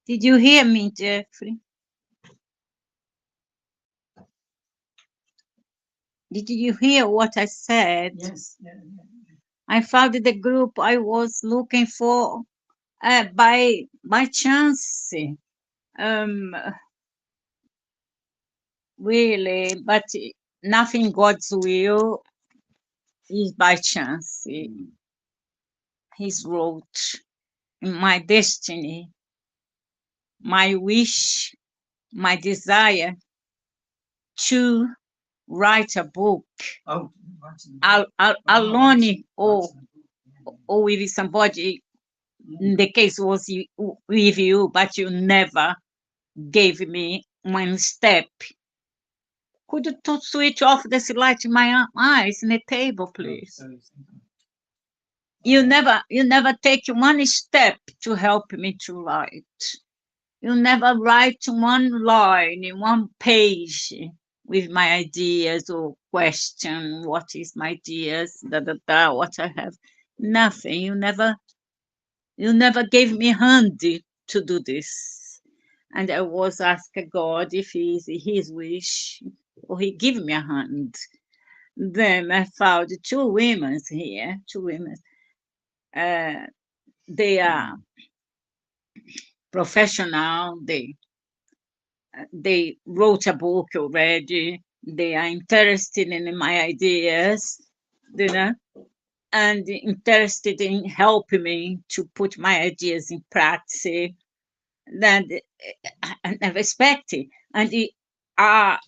S6: Did you hear me, Jeffrey? Did you hear what I said?
S8: Yes. Yeah.
S6: I found the group I was looking for by chance. Really, but nothing God's will is by chance. He's wrote my destiny, my wish, my desire to write a book
S8: Oh, right.
S6: alone or with somebody. In the case was with you, but you never gave me one step. Could you switch off this light in my eyes in the table, please? You never take one step to help me to write. You never write one line in one page with my ideas or question what is my ideas, what I have. Nothing. You never gave me hand to do this. And I was asking God if it's his wish or he give me a hand. Then I found two women here, they are professional, they wrote a book already, they are interested in my ideas, and interested in helping me to put my ideas in practice that I never expected. And our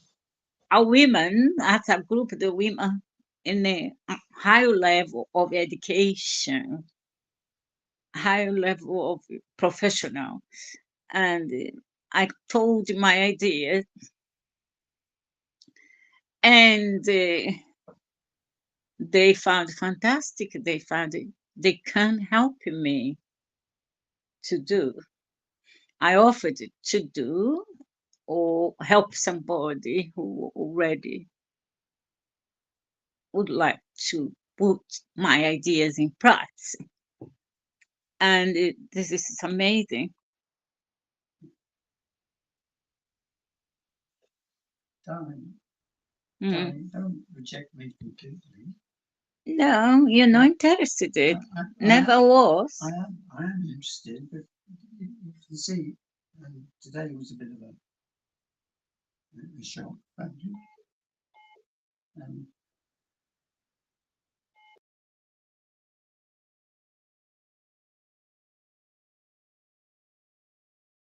S6: women, as a group, the women in a higher level of education, higher level of professional. And I told my idea, and they found fantastic. They found they can help me to do. I offered to do or help somebody who already would like to put my ideas in practice. And this is amazing.
S8: Darling, don't reject me completely.
S6: No, you're not interested. Never was.
S8: I am interested, but you can see today was a bit of a shock.